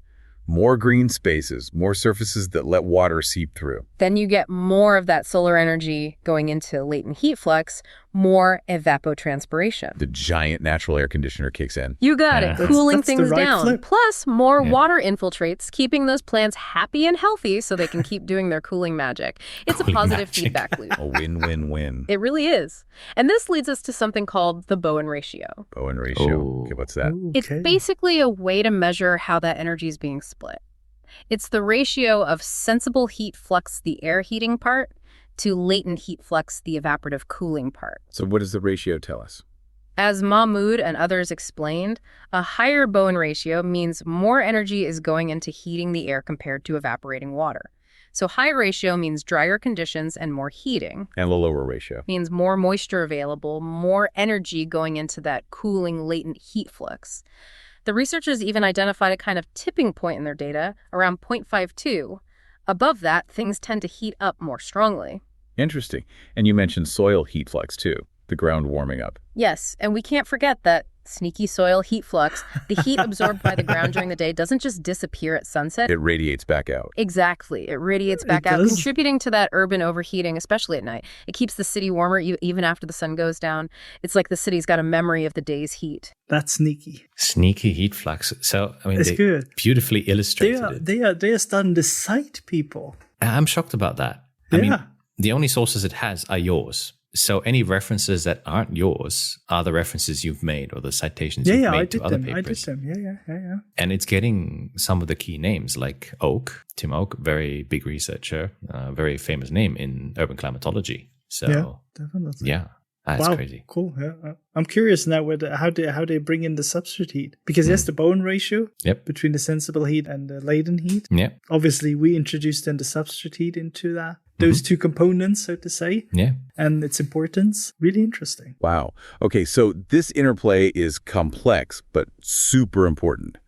Speaker 8: More green spaces, more surfaces that let water seep through.
Speaker 9: Then you get more of that solar energy going into latent heat flux, more evapotranspiration.
Speaker 8: The giant natural air conditioner kicks in.
Speaker 9: You got it, cooling things down.
Speaker 6: Flip.
Speaker 9: Plus, more water infiltrates, keeping those plants happy and healthy so they can keep doing their cooling magic. It's a positive feedback loop.
Speaker 8: A win-win-win.
Speaker 9: It really is. And this leads us to something called the Bowen ratio.
Speaker 8: Bowen ratio. Okay, what's that?
Speaker 9: It's basically a way to measure how that energy is being split. It's the ratio of sensible heat flux, the air heating part, to latent heat flux, the evaporative cooling part.
Speaker 8: So what does the ratio tell us?
Speaker 9: As Mahmoud and others explained, a higher Bowen ratio means more energy is going into heating the air compared to evaporating water. So high ratio means drier conditions and more heating.
Speaker 8: And the lower ratio
Speaker 9: Means more moisture available, more energy going into that cooling latent heat flux. The researchers even identified a kind of tipping point in their data around 0.52. Above that, things tend to heat up more strongly.
Speaker 8: Interesting. And you mentioned soil heat flux too, the ground warming up.
Speaker 9: Yes, and we can't forget that sneaky soil heat flux, the heat absorbed by the ground during the day doesn't just disappear at sunset.
Speaker 8: It radiates back out.
Speaker 9: Exactly. It radiates back out, contributing to that urban overheating, especially at night. It keeps the city warmer even after the sun goes down. It's like the city's got a memory of the day's heat.
Speaker 6: That's sneaky.
Speaker 1: Sneaky heat flux. So, I mean,
Speaker 6: it's
Speaker 1: they
Speaker 6: good.
Speaker 1: Beautifully illustrated it.
Speaker 6: They are starting to cite people.
Speaker 1: I'm shocked about that. I mean, the only sources it has are yours. So any references that aren't yours are the references you've made or the citations you've made to other papers.
Speaker 6: I did them. Yeah.
Speaker 1: And it's getting some of the key names like Oak, Tim Oak, very big researcher, very famous name in urban climatology. So
Speaker 6: yeah, definitely.
Speaker 1: Yeah, that's crazy.
Speaker 6: Cool. Yeah. I'm curious now how they bring in the substrate heat, because yes, the Bowen ratio between the sensible heat and the latent heat.
Speaker 1: Yeah.
Speaker 6: Obviously, we introduced then the substrate heat into that. Those two components, so to say.
Speaker 1: Yeah.
Speaker 6: And its importance. Really interesting.
Speaker 8: Wow. Okay, so this interplay is complex, but super important.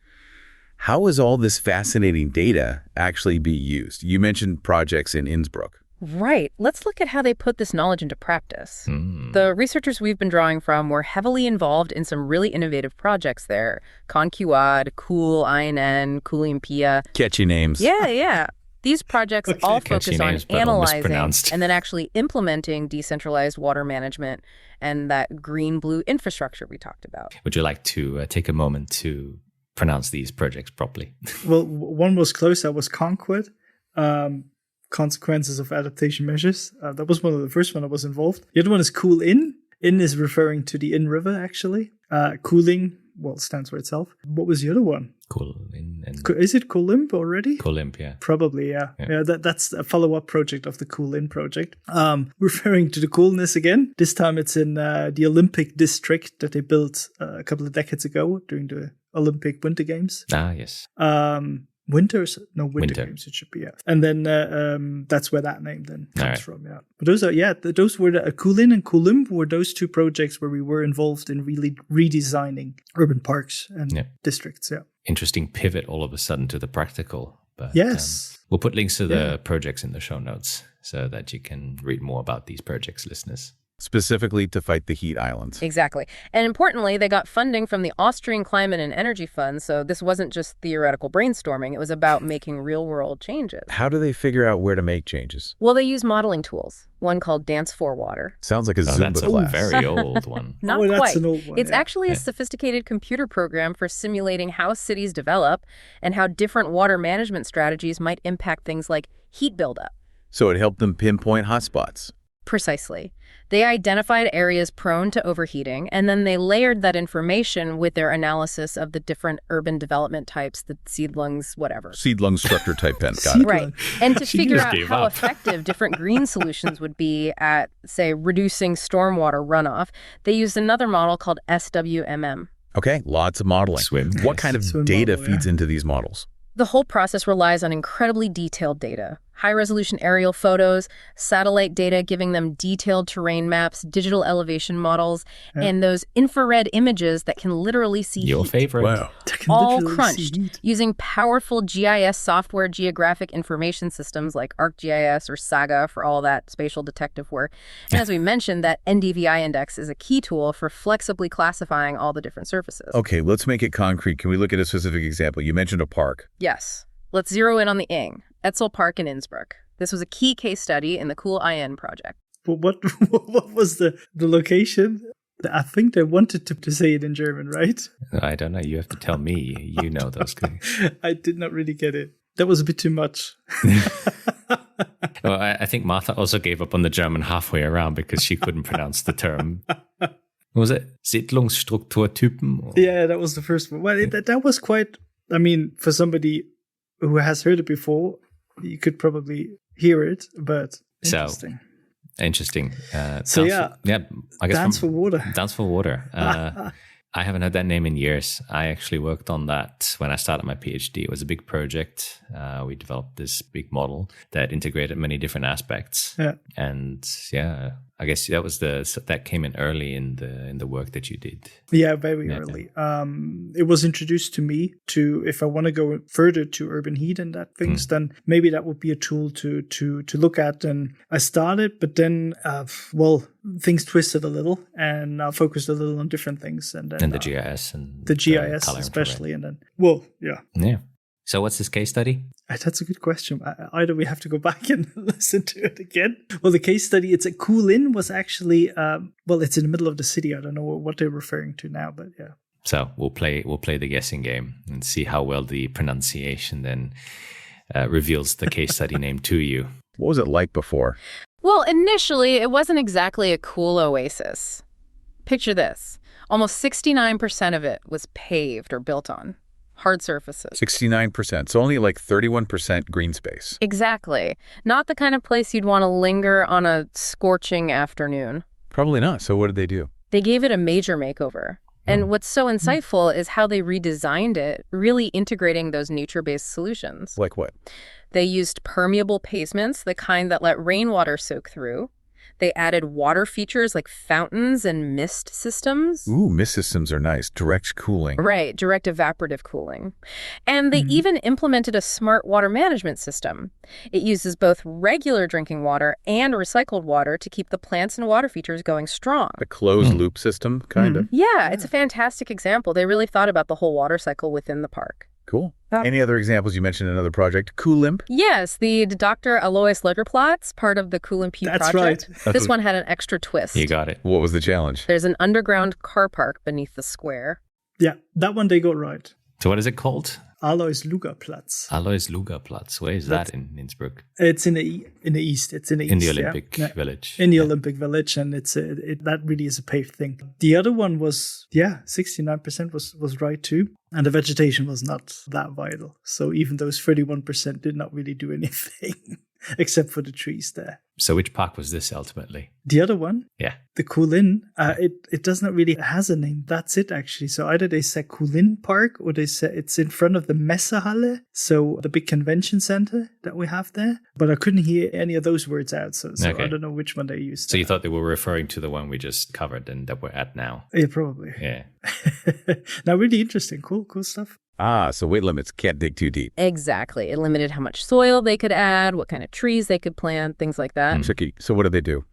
Speaker 8: How is all this fascinating data actually be used? You mentioned projects in Innsbruck.
Speaker 9: Right. Let's look at how they put this knowledge into practice. The researchers we've been drawing from were heavily involved in some really innovative projects there. ConQuad, Cool, INN, Coolympia.
Speaker 8: Catchy names.
Speaker 9: Yeah. These projects all focus on analyzing and then actually implementing decentralized water management and that green-blue infrastructure we talked about.
Speaker 1: Would you like to take a moment to pronounce these projects properly?
Speaker 6: Well, one was close. That was ConQuad, Consequences of Adaptation Measures. That was one of the first one that was involved. The other one is Cool In. In is referring to the In River, actually. Cooling, well, it stands for itself. What was the other one?
Speaker 1: Cool In.
Speaker 6: Is it Coolymp already?
Speaker 1: Coolymp, yeah.
Speaker 6: Probably, yeah. That's a follow-up project of the Cool In project. Referring to the coolness again. This time it's in the Olympic district that they built a couple of decades ago during the Olympic Winter Games.
Speaker 1: Ah, yes.
Speaker 6: Winter Games it should be, yeah. And then that's where that name then comes from, yeah. But those were the Coolin and Coolymp were those two projects where we were involved in really redesigning urban parks and districts, yeah.
Speaker 1: Interesting pivot all of a sudden to the practical. But,
Speaker 6: yes.
Speaker 1: We'll put links to the projects in the show notes so that you can read more about these projects, listeners.
Speaker 8: Specifically to fight the heat islands.
Speaker 9: Exactly. And importantly, they got funding from the Austrian Climate and Energy Fund, so this wasn't just theoretical brainstorming. It was about making real-world changes.
Speaker 8: How do they figure out where to make changes?
Speaker 9: Well, they use modeling tools, one called Dance for Water.
Speaker 8: Sounds like a Zumba class.
Speaker 1: That's a very old one.
Speaker 9: Not quite.
Speaker 6: That's an old one,
Speaker 9: it's actually a sophisticated computer program for simulating how cities develop and how different water management strategies might impact things like heat buildup.
Speaker 8: So it helped them pinpoint hotspots.
Speaker 9: Precisely. They identified areas prone to overheating, and then they layered that information with their analysis of the different urban development types, the Siedlungs, whatever.
Speaker 8: Siedlung structure type pen. Got it.
Speaker 9: Right. And to figure out how effective different green solutions would be at, say, reducing stormwater runoff, they used another model called SWMM.
Speaker 8: Okay, lots of modeling. What kind of data feeds into these models?
Speaker 9: The whole process relies on incredibly detailed data. High-resolution aerial photos, satellite data giving them detailed terrain maps, digital elevation models, and those infrared images that can literally see
Speaker 1: your
Speaker 9: heat.
Speaker 1: favorite.
Speaker 8: Wow.
Speaker 9: All crunched using powerful GIS software geographic information systems like ArcGIS or Saga for all that spatial detective work. And as we mentioned, that NDVI index is a key tool for flexibly classifying all the different surfaces.
Speaker 8: Okay, let's make it concrete. Can we look at a specific example? You mentioned a park.
Speaker 9: Yes. Let's zero in on the Ing, Etzel Park in Innsbruck. This was a key case study in the Cool IN project.
Speaker 6: But what was the location? I think they wanted to say it in German, right?
Speaker 1: I don't know. You have to tell me. You know those things.
Speaker 6: I did not really get it. That was a bit too much.
Speaker 1: Well, I think Martha also gave up on the German halfway around because she couldn't pronounce the term. What was it? Siedlungsstrukturtypen?
Speaker 6: Yeah, that was the first one. Well, that was quite, I mean, for somebody who has heard it before, you could probably hear it, but interesting.
Speaker 1: Interesting.
Speaker 6: So yeah,
Speaker 1: I guess
Speaker 6: Dance for Water.
Speaker 1: Dance for Water. I haven't heard that name in years. I actually worked on that when I started my PhD. It was a big project. We developed this big model that integrated many different aspects.
Speaker 6: Yeah.
Speaker 1: And I guess that came in early in the work that you did.
Speaker 6: Yeah, very early. It was introduced to me if I want to go further to urban heat and that things, then maybe that would be a tool to look at. And I started, but then things twisted a little, and I focused a little on different things. And then
Speaker 1: the GIS and
Speaker 6: the GIS especially, and then
Speaker 1: yeah. So what's this case study?
Speaker 6: That's a good question. Either we have to go back and listen to it again. Well, the case study, it's a Coolin, was actually, it's in the middle of the city. I don't know what they're referring to now, but yeah.
Speaker 1: So we'll play the guessing game and see how well the pronunciation then reveals the case study name to you.
Speaker 8: What was it like before?
Speaker 9: Well, initially, it wasn't exactly a cool oasis. Picture this. Almost 69% of it was paved or built on. Hard surfaces.
Speaker 8: 69%. So only like 31% green space.
Speaker 9: Exactly. Not the kind of place you'd want to linger on a scorching afternoon.
Speaker 8: Probably not. So what did they do?
Speaker 9: They gave it a major makeover. And what's so insightful is how they redesigned it, really integrating those nature-based solutions.
Speaker 8: Like what?
Speaker 9: They used permeable pavements, the kind that let rainwater soak through. They added water features like fountains and mist systems.
Speaker 8: Ooh, mist systems are nice. Direct cooling.
Speaker 9: Right, direct evaporative cooling. And they even implemented a smart water management system. It uses both regular drinking water and recycled water to keep the plants and water features going strong.
Speaker 8: A closed loop system, kind of?
Speaker 9: Yeah, it's a fantastic example. They really thought about the whole water cycle within the park.
Speaker 8: Cool. Any other examples? You mentioned another project, Coolimp?
Speaker 9: Yes, the Dr. Alois Lederplatz, part of the Coolimp project.
Speaker 6: Right.
Speaker 9: This one had an extra twist.
Speaker 1: You got it.
Speaker 8: What was the challenge?
Speaker 9: There's an underground car park beneath the square.
Speaker 6: Yeah, that one they got right.
Speaker 1: So what is it called?
Speaker 6: Alois Lugerplatz.
Speaker 1: Alois Lugerplatz. Where is that in Innsbruck?
Speaker 6: It's in the east. It's in the east.
Speaker 1: In the Olympic Village.
Speaker 6: In the Olympic Village, and that really is a paved thing. The other one was 69% was right too, and the vegetation was not that vital. So even those 31% did not really do anything except for the trees there.
Speaker 1: So which park was this ultimately?
Speaker 6: The other one?
Speaker 1: Yeah.
Speaker 6: The Coolin. It does not really has a name. That's it actually. So either they say Coolin Park or they say it's in front of the Messehalle, so the big convention center that we have there. But I couldn't hear any of those words out, so okay. I don't know which one they used.
Speaker 1: So you thought they were referring to the one we just covered and that we're at now?
Speaker 6: Yeah, probably.
Speaker 1: Yeah.
Speaker 6: Now, really interesting. Cool stuff.
Speaker 8: So weight limits can't dig too deep.
Speaker 9: Exactly. It limited how much soil they could add, what kind of trees they could plant, things like that.
Speaker 8: Tricky. So what did they do?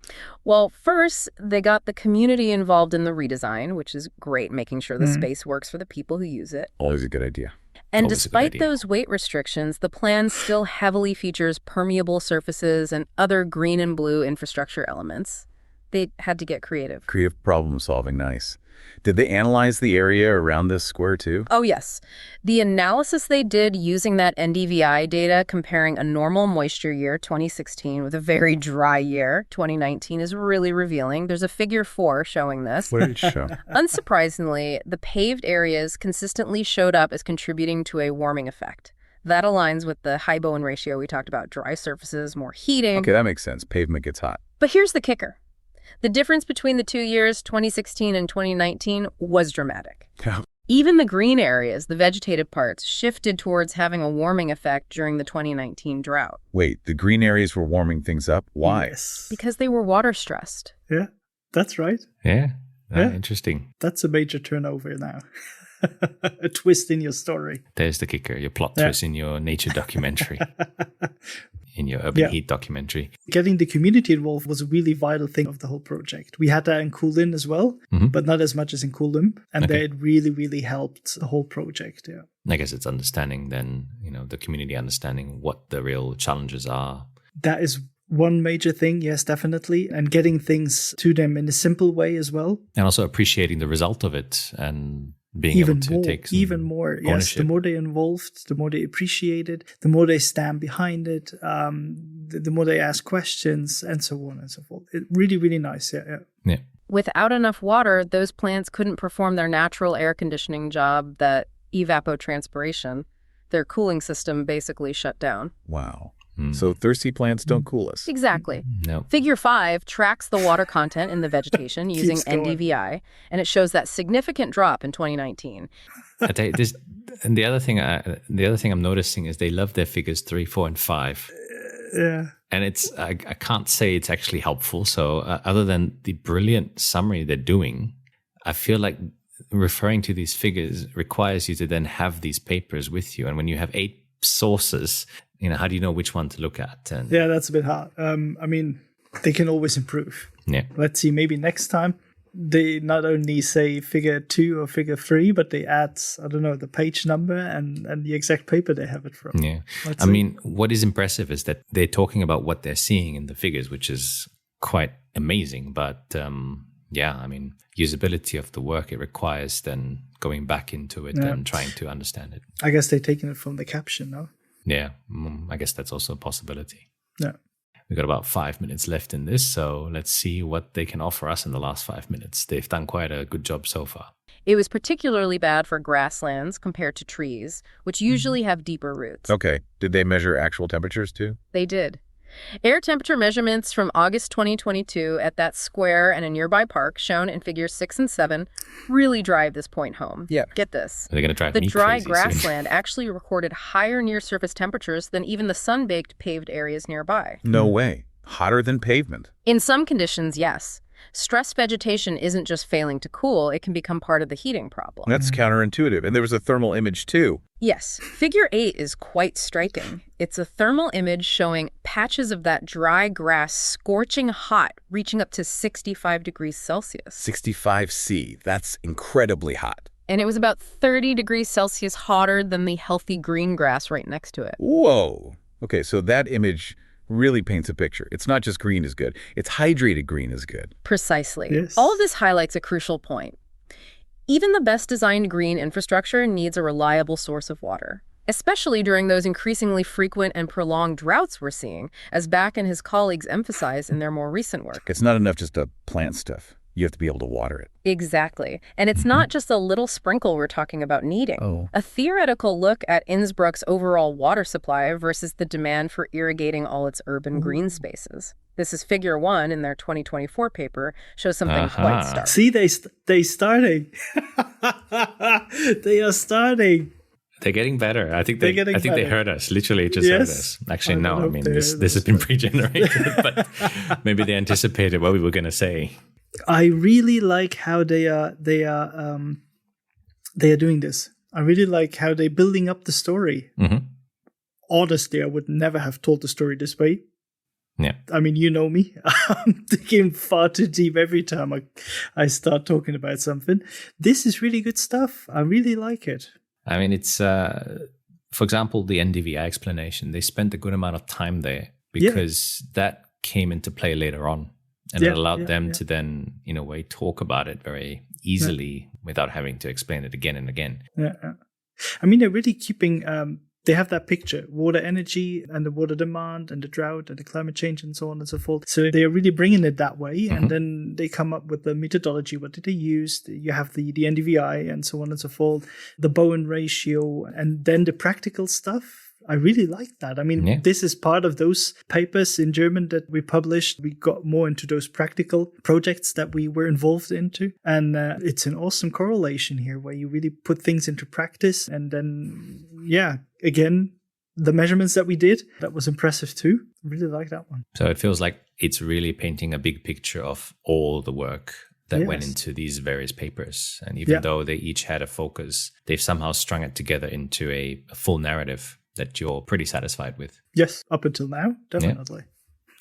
Speaker 9: Well, first, they got the community involved in the redesign, which is great, making sure the space works for the people who use it.
Speaker 8: Always a good idea.
Speaker 9: And despite those weight restrictions, the plan still heavily features permeable surfaces and other green and blue infrastructure elements. They had to get creative.
Speaker 8: Creative problem solving. Nice. Did they analyze the area around this square too?
Speaker 9: Oh, yes. The analysis they did using that NDVI data comparing a normal moisture year, 2016, with a very dry year, 2019, is really revealing. There's a figure 4 showing this.
Speaker 8: What did it show?
Speaker 9: Unsurprisingly, the paved areas consistently showed up as contributing to a warming effect. That aligns with the high Bowen ratio we talked about. Dry surfaces, more heating.
Speaker 8: Okay, that makes sense. Pavement gets hot.
Speaker 9: But here's the kicker. The difference between the 2 years, 2016 and 2019, was dramatic.
Speaker 8: Yeah.
Speaker 9: Even the green areas, the vegetative parts, shifted towards having a warming effect during the 2019 drought.
Speaker 8: Wait, the green areas were warming things up? Why?
Speaker 6: Yes.
Speaker 9: Because they were water stressed.
Speaker 6: Yeah, that's right.
Speaker 1: Yeah. Interesting.
Speaker 6: That's a major turnover now. A twist in your story.
Speaker 1: There's the kicker, your plot twist in your nature documentary. In your urban heat documentary.
Speaker 6: Getting the community involved was a really vital thing of the whole project. We had that in Coolin as well, but not as much as in Coolimp. And it really, really helped the whole project. Yeah.
Speaker 1: I guess it's understanding then, the community understanding what the real challenges are.
Speaker 6: That is one major thing, yes, definitely. And getting things to them in a simple way as well.
Speaker 1: And also appreciating the result of it and being
Speaker 6: even
Speaker 1: able to
Speaker 6: more,
Speaker 1: take some
Speaker 6: even more.
Speaker 1: ownership.
Speaker 6: Yes, the more they're involved, the more they appreciate it, the more they stand behind it, the more they ask questions, and so on and so forth. It really, really nice. Yeah.
Speaker 9: Without enough water, those plants couldn't perform their natural air conditioning job, that evapotranspiration. Their cooling system basically shut down.
Speaker 8: Wow. So thirsty plants don't cool us.
Speaker 9: Exactly.
Speaker 1: No.
Speaker 9: Figure 5 tracks the water content in the vegetation using NDVI, and it shows that significant drop in 2019.
Speaker 1: I tell you, this, and the other thing I'm noticing is they love their figures 3, 4, and 5.
Speaker 6: Yeah.
Speaker 1: And I can't say it's actually helpful. So other than the brilliant summary they're doing, I feel like referring to these figures requires you to then have these papers with you. And when you have 8 sources, how do you know which one to look at? And
Speaker 6: yeah, that's a bit hard. They can always improve.
Speaker 1: Yeah.
Speaker 6: Let's see, maybe next time they not only say figure 2 or figure 3, but they add, I don't know, the page number and the exact paper they have it from.
Speaker 1: Yeah. What is impressive is that they're talking about what they're seeing in the figures, which is quite amazing. But usability of the work, it requires then going back into it and trying to understand it.
Speaker 6: I guess they're taking it from the caption, no?
Speaker 1: Yeah, I guess that's also a possibility.
Speaker 6: Yeah.
Speaker 1: We've got about 5 minutes left in this, so let's see what they can offer us in the last 5 minutes. They've done quite a good job so far.
Speaker 9: It was particularly bad for grasslands compared to trees, which usually have deeper roots.
Speaker 8: Okay. Did they measure actual temperatures too?
Speaker 9: They did. Air temperature measurements from August 2022 at that square and a nearby park, shown in figures 6 and 7, really drive this point home.
Speaker 8: Yeah.
Speaker 9: Get this.
Speaker 1: They're going to drive
Speaker 9: the
Speaker 1: me
Speaker 9: dry
Speaker 1: crazy
Speaker 9: grassland actually recorded higher near-surface temperatures than even the sun-baked paved areas nearby.
Speaker 8: No way. Hotter than pavement.
Speaker 9: In some conditions, yes. Stressed vegetation isn't just failing to cool, it can become part of the heating problem.
Speaker 8: That's counterintuitive. And there was a thermal image too.
Speaker 9: Yes. Figure 8 is quite striking. It's a thermal image showing patches of that dry grass scorching hot, reaching up to 65 degrees Celsius.
Speaker 8: 65 C. That's incredibly hot.
Speaker 9: And it was about 30 degrees Celsius hotter than the healthy green grass right next to it.
Speaker 8: Whoa. Okay, so that image really paints a picture. It's not just green is good. It's hydrated green is good.
Speaker 9: Precisely.
Speaker 6: Yes.
Speaker 9: All of this highlights a crucial point. Even the best designed green infrastructure needs a reliable source of water, especially during those increasingly frequent and prolonged droughts we're seeing, as Back and his colleagues emphasize in their more recent work.
Speaker 8: It's not enough just to plant stuff. You have to be able to water it.
Speaker 9: Exactly. And it's not just a little sprinkle we're talking about needing.
Speaker 8: Oh.
Speaker 9: A theoretical look at Innsbruck's overall water supply versus the demand for irrigating all its urban green spaces. This is figure 1 in their 2024 paper, shows something quite stark.
Speaker 6: See, they starting. They are starting.
Speaker 1: They're getting better. I think they heard us. Literally just heard us. Actually, no. I mean, this has been pre-generated, but maybe they anticipated what we were going to say.
Speaker 6: I really like how they are doing this. I really like how they're building up the story.
Speaker 1: Mm-hmm.
Speaker 6: Honestly, I would never have told the story this way.
Speaker 1: Yeah.
Speaker 6: I mean, you know me. I'm digging far too deep every time I start talking about something. This is really good stuff. I really like it.
Speaker 1: I mean, it's, for example, the NDVI explanation. They spent a good amount of time there because that came into play later on. And it allowed them to then, in a way, talk about it very easily without having to explain it again and again.
Speaker 6: Yeah. I mean, they're really keeping, they have that picture, water energy and the water demand and the drought and the climate change and so on and so forth. So they're really bringing it that way. And then they come up with the methodology. What did they use? You have the NDVI and so on and so forth, the Bowen ratio, and then the practical stuff. I really like that. I mean, this is part of those papers in German that we published. We got more into those practical projects that we were involved into. And it's an awesome correlation here where you really put things into practice. And then, again, the measurements that we did, that was impressive too. I really like that one.
Speaker 1: So it feels like it's really painting a big picture of all the work that went into these various papers. And even though they each had a focus, they've somehow strung it together into a full narrative that you're pretty satisfied with.
Speaker 6: Yes, up until now, definitely.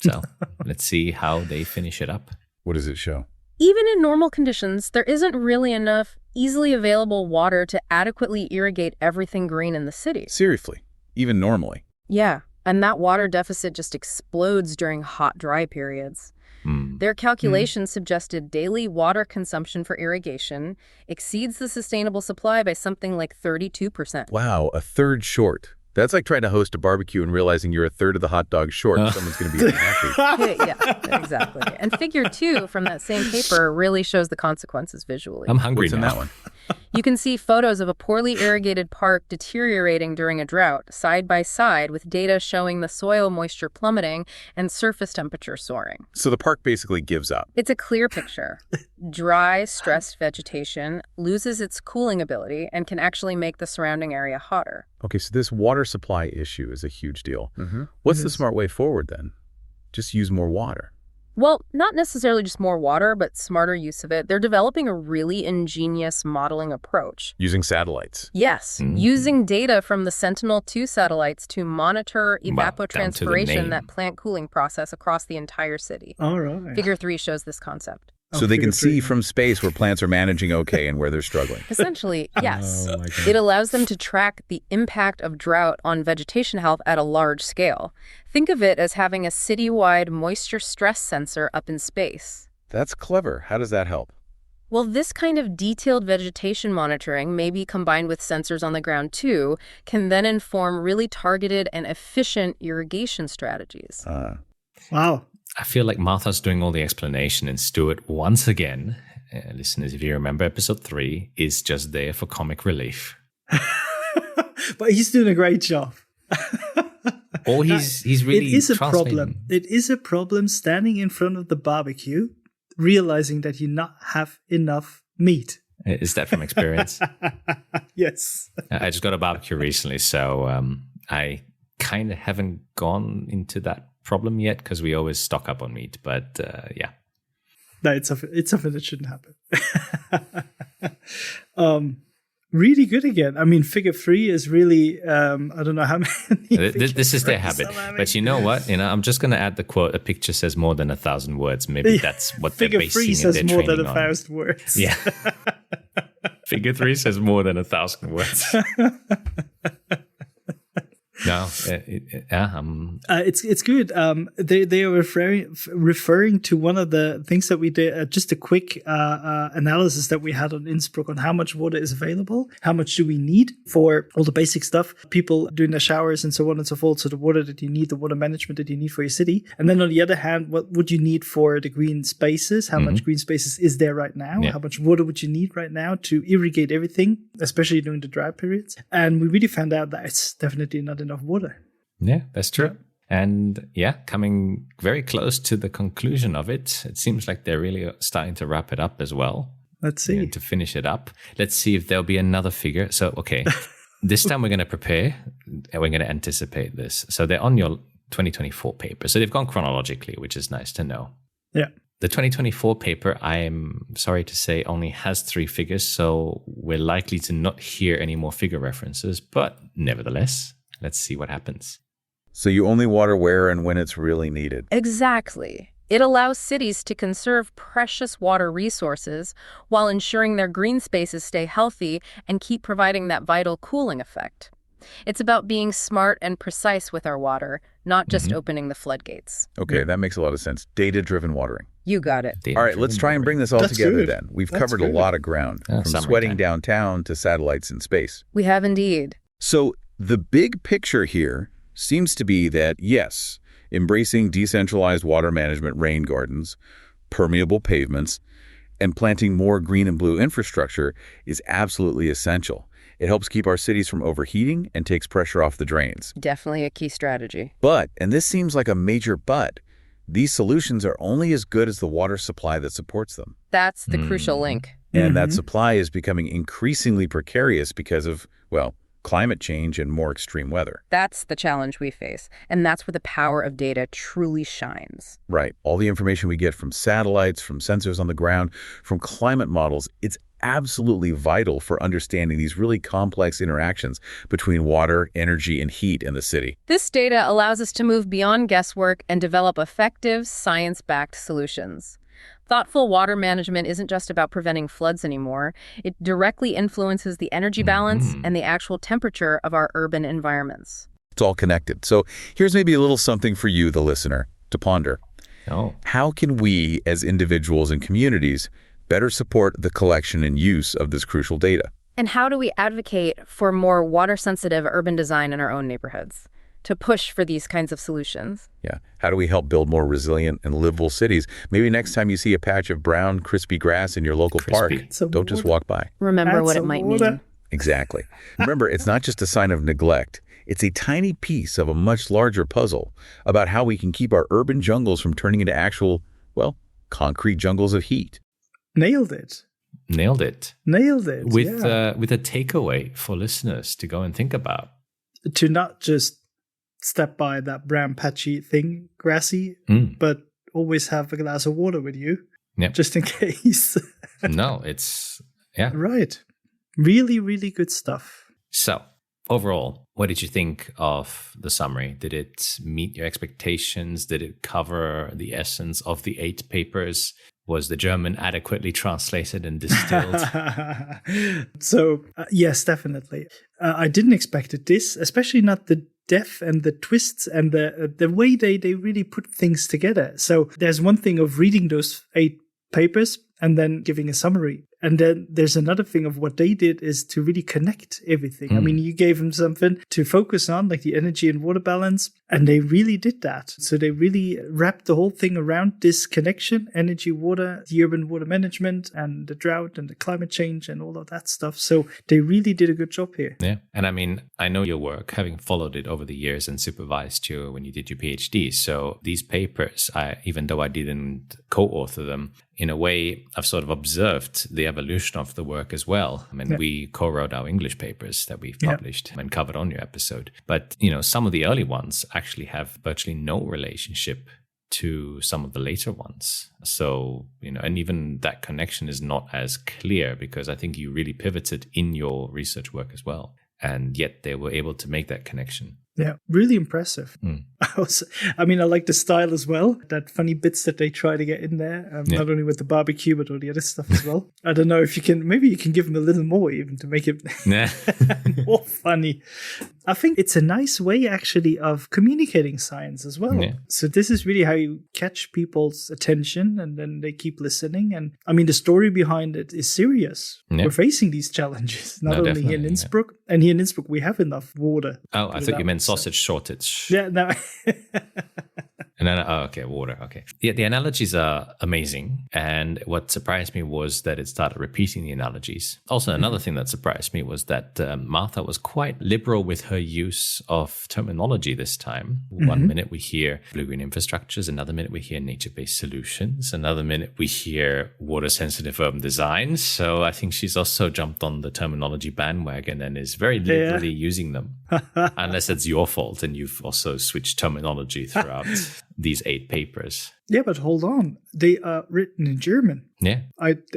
Speaker 1: Yeah. So let's see how they finish it up.
Speaker 8: What does it show?
Speaker 9: Even in normal conditions, there isn't really enough easily available water to adequately irrigate everything green in the city.
Speaker 8: Seriously, even normally.
Speaker 9: Yeah, and that water deficit just explodes during hot, dry periods. Their calculations suggested daily water consumption for irrigation exceeds the sustainable supply by something like 32%.
Speaker 8: Wow, a third short. That's like trying to host a barbecue and realizing you're a third of the hot dog short. Someone's going to be unhappy.
Speaker 9: Yeah, exactly. And figure 2 from that same paper really shows the consequences visually.
Speaker 1: I'm hungry
Speaker 8: What's
Speaker 1: now.
Speaker 8: in that one?
Speaker 9: You can see photos of a poorly irrigated park deteriorating during a drought, side by side with data showing the soil moisture plummeting and surface temperature soaring.
Speaker 8: So the park basically gives up.
Speaker 9: It's a clear picture. Dry, stressed vegetation loses its cooling ability and can actually make the surrounding area hotter.
Speaker 8: Okay, so this water supply issue is a huge deal. What's the smart way forward then? Just use more water.
Speaker 9: Well, not necessarily just more water, but smarter use of it. They're developing a really ingenious modeling approach.
Speaker 8: Using satellites.
Speaker 9: Yes, using data from the Sentinel-2 satellites to monitor evapotranspiration, that plant cooling process across the entire city.
Speaker 6: All right.
Speaker 9: Figure 3 shows this concept.
Speaker 8: So they can see from space where plants are managing okay and where they're struggling.
Speaker 9: Essentially, yes. It allows them to track the impact of drought on vegetation health at a large scale. Think of it as having a citywide moisture stress sensor up in space.
Speaker 8: That's clever. How does that help?
Speaker 9: Well, this kind of detailed vegetation monitoring, maybe combined with sensors on the ground too, can then inform really targeted and efficient irrigation strategies.
Speaker 6: Wow.
Speaker 1: I feel like Martha's doing all the explanation, and Stuart, once again, listeners, if you remember episode 3, is just there for comic relief.
Speaker 6: But he's doing a great job.
Speaker 1: Or he's really
Speaker 6: It is a
Speaker 1: translating.
Speaker 6: problem. It is a problem standing in front of the barbecue, realizing that you not have enough meat.
Speaker 1: Is that from experience?
Speaker 6: Yes.
Speaker 1: I just got a barbecue recently, so I kind of haven't gone into that problem yet because we always stock up on meat. But yeah.
Speaker 6: No, it's something that shouldn't happen. Really good again. I mean, figure 3 is really, I don't know how many.
Speaker 1: This is their habit. But you know what? I'm just going to add the quote, a picture says more than 1,000 words. Maybe that's what they're basing
Speaker 6: Figure 3 says
Speaker 1: their
Speaker 6: more
Speaker 1: training
Speaker 6: than
Speaker 1: on.
Speaker 6: 1,000 words.
Speaker 1: Yeah. Figure 3 says more than 1,000 words. No,
Speaker 6: it's good. They are referring to one of the things that we did. Just a quick analysis that we had on Innsbruck on how much water is available, how much do we need for all the basic stuff, people doing their showers and so on and so forth. So the water that you need, the water management that you need for your city, and then on the other hand, what would you need for the green spaces? How much green spaces is there right now?
Speaker 1: Yeah.
Speaker 6: How much water would you need right now to irrigate everything, especially during the dry periods? And we really found out that it's definitely not enough water.
Speaker 1: Yeah, that's true. And yeah, coming very close to the conclusion of it, it seems like they're really starting to wrap it up as well.
Speaker 6: Let's see.
Speaker 1: To finish it up. Let's see if there'll be another figure. So, okay, this time we're going to prepare and we're going to anticipate this. So they're on your 2024 paper. So they've gone chronologically, which is nice to know.
Speaker 6: Yeah.
Speaker 1: The 2024 paper, I'm sorry to say, only has 3 figures. So we're likely to not hear any more figure references. But nevertheless, let's see what happens.
Speaker 8: So you only water where and when it's really needed.
Speaker 9: Exactly. It allows cities to conserve precious water resources while ensuring their green spaces stay healthy and keep providing that vital cooling effect. It's about being smart and precise with our water, not just opening the floodgates.
Speaker 8: Okay, that makes a lot of sense. Data-driven watering.
Speaker 9: You got it.
Speaker 8: All right, let's try and bring this all together then. We've covered a lot of ground, from sweating downtown to satellites in space.
Speaker 9: We have indeed.
Speaker 8: So the big picture here seems to be that, yes, embracing decentralized water management rain gardens, permeable pavements, and planting more green and blue infrastructure is absolutely essential. It helps keep our cities from overheating and takes pressure off the drains.
Speaker 9: Definitely a key strategy.
Speaker 8: But, and this seems like a major but, these solutions are only as good as the water supply that supports them.
Speaker 9: That's the crucial link.
Speaker 8: And that supply is becoming increasingly precarious because of, well, climate change and more extreme weather.
Speaker 9: That's the challenge we face, and that's where the power of data truly shines.
Speaker 8: Right. All the information we get from satellites, from sensors on the ground, from climate models, it's absolutely vital for understanding these really complex interactions between water, energy, and heat in the city.
Speaker 9: This data allows us to move beyond guesswork and develop effective, science-backed solutions. Thoughtful water management isn't just about preventing floods anymore. It directly influences the energy balance and the actual temperature of our urban environments.
Speaker 8: It's all connected. So here's maybe a little something for you, the listener, to ponder. How can we, as individuals and communities, better support the collection and use of this crucial data?
Speaker 9: And how do we advocate for more water-sensitive urban design in our own neighborhoods? to push for these kinds of solutions.
Speaker 8: Yeah. How do we help build more resilient and livable cities? Maybe next time you see a patch of brown, crispy grass in your local park, don't just walk by.
Speaker 9: Remember what it might mean.
Speaker 8: Exactly. Remember, it's not just a sign of neglect. It's a tiny piece of a much larger puzzle about how we can keep our urban jungles from turning into actual, well, concrete jungles of heat.
Speaker 6: Nailed it.
Speaker 1: Nailed it.
Speaker 6: With
Speaker 1: a takeaway for listeners to go and think about.
Speaker 6: To not just step by that brown patchy thing, grassy, but always have a glass of water with you, just in case.
Speaker 1: No, it's, yeah.
Speaker 6: Right. Really, really good stuff.
Speaker 1: So, overall, what did you think of the summary? Did it meet your expectations? Did it cover the essence of the 8 papers? Was the German adequately translated and distilled?
Speaker 6: So, yes, definitely. I didn't expect it this, especially not the depth and the twists and the way they really put things together. So there's one thing of reading those 8 papers and then giving a summary. And then there's another thing of what they did is to really connect everything. I mean, you gave them something to focus on, like the energy and water balance, and they really did that. So they really wrapped the whole thing around this connection, energy, water, the urban water management, and the drought and the climate change and all of that stuff. So they really did a good job here.
Speaker 1: Yeah. And I mean, I know your work, having followed it over the years and supervised you when you did your PhD. So these papers, even though I didn't co-author them, in a way, I've sort of observed the evolution of the work as well. I mean, we co-wrote our English papers that we've published and covered on your episode. But, some of the early ones actually have virtually no relationship to some of the later ones. So, and even that connection is not as clear because I think you really pivoted in your research work as well. And yet they were able to make that connection.
Speaker 6: Yeah, really impressive. I like the style as well. That funny bits that they try to get in there, not only with the barbecue, but all the other stuff as well. I don't know if maybe you can give them a little more even to make it more funny. I think it's a nice way actually of communicating science as well. Yeah. So this is really how you catch people's attention and then they keep listening. And the story behind it is serious. Yeah. We're facing these challenges, not only here in Innsbruck. Yeah. And here in Innsbruck, we have enough water.
Speaker 1: Oh, I thought you meant sausage shortage.
Speaker 6: Yeah, no.
Speaker 1: And then, water. Okay. Yeah, the analogies are amazing. And what surprised me was that it started repeating the analogies. Also, another thing that surprised me was that Martha was quite liberal with her use of terminology this time. One minute we hear blue-green infrastructures, another minute we hear nature-based solutions, another minute we hear water-sensitive urban design. So I think she's also jumped on the terminology bandwagon and is very liberally using them. Unless it's your fault and you've also switched terminology throughout these 8 papers.
Speaker 6: Yeah, but hold on. They are written in German.
Speaker 1: Yeah.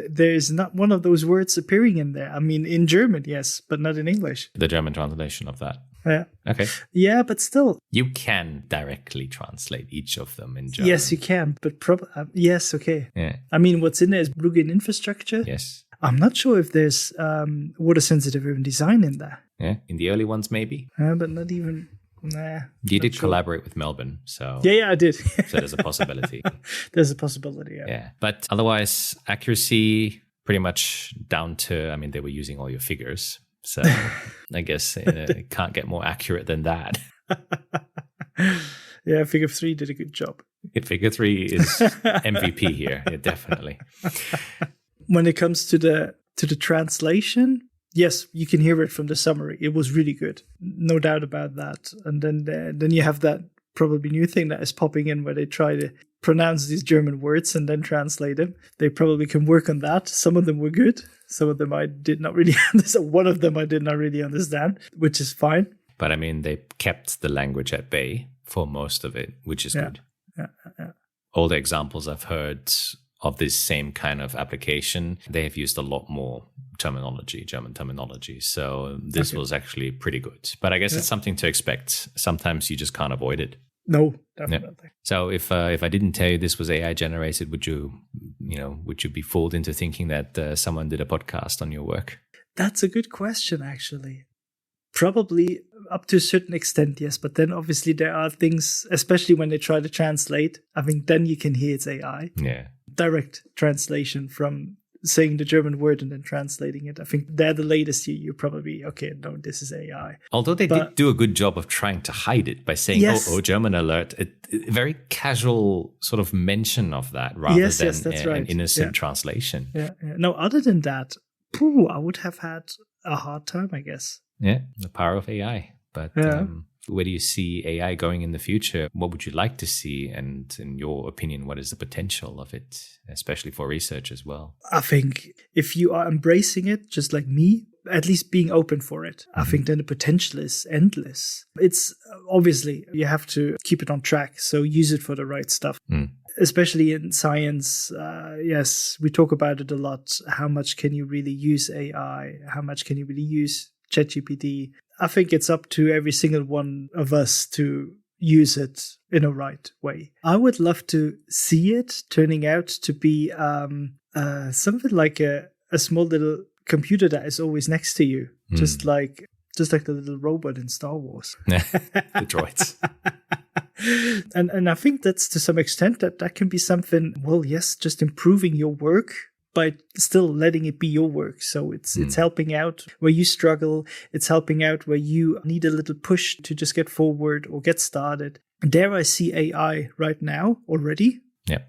Speaker 6: There's not one of those words appearing in there. In German, yes, but not in English.
Speaker 1: The German translation of that.
Speaker 6: Yeah.
Speaker 1: Okay.
Speaker 6: Yeah, but still.
Speaker 1: You can directly translate each of them in German.
Speaker 6: Yes, you can, but yes, okay.
Speaker 1: Yeah.
Speaker 6: What's in there is blue-green infrastructure.
Speaker 1: Yes.
Speaker 6: I'm not sure if there's water-sensitive urban design in there.
Speaker 1: Yeah, in the early ones maybe.
Speaker 6: But not even... Nah.
Speaker 1: You did collaborate with Melbourne, so...
Speaker 6: Yeah, I did.
Speaker 1: So there's a possibility.
Speaker 6: There's a possibility, yeah.
Speaker 1: Yeah, but otherwise, accuracy pretty much down to... they were using all your figures, so I guess it can't get more accurate than that.
Speaker 6: Yeah, Figure 3 did a good job.
Speaker 1: Figure 3 is MVP here, yeah, definitely.
Speaker 6: When it comes to the translation... Yes, you can hear it from the summary. It was really good. No doubt about that. And then you have that probably new thing that is popping in where they try to pronounce these German words and then translate them. They probably can work on that. Some of them were good. Some of them I did not really understand. One of them I did not really understand, which is fine.
Speaker 1: But they kept the language at bay for most of it, which is good.
Speaker 6: Yeah.
Speaker 1: All the examples I've heard of this same kind of application, they have used a lot more German terminology. So this was actually pretty good. But I guess it's something to expect. Sometimes you just can't avoid it.
Speaker 6: No, definitely.
Speaker 1: Yeah. So if I didn't tell you this was AI generated, would you be fooled into thinking that someone did a podcast on your work?
Speaker 6: That's a good question, actually. Probably up to a certain extent, yes. But then obviously there are things, especially when they try to translate, then you can hear it's AI.
Speaker 1: Yeah.
Speaker 6: Direct translation from saying the German word and then translating it. I think they're the latest you probably, okay, no, this is AI.
Speaker 1: Although they did do a good job of trying to hide it by saying,
Speaker 6: yes.
Speaker 1: oh, German alert. Very casual sort of mention of that rather than
Speaker 6: that's
Speaker 1: an innocent translation.
Speaker 6: Yeah. No, other than that, I would have had a hard time, I guess.
Speaker 1: Yeah, the power of AI. But where do you see AI going in the future? What would you like to see? And in your opinion, what is the potential of it, especially for research as well?
Speaker 6: I think if you are embracing it, just like me, at least being open for it, I think then the potential is endless. It's obviously, you have to keep it on track. So use it for the right stuff. Especially in science, yes, we talk about it a lot. How much can you really use AI? How much can you really use ChatGPT? I think it's up to every single one of us to use it in a right way. I would love to see it turning out to be something like a small little computer that is always next to you, just like the little robot in Star Wars.
Speaker 1: The droids.
Speaker 6: And I think that's to some extent that can be something, well, yes, just improving your work, but still letting it be your work. So it's helping out where you struggle. It's helping out where you need a little push to just get forward or get started. There I see AI right now already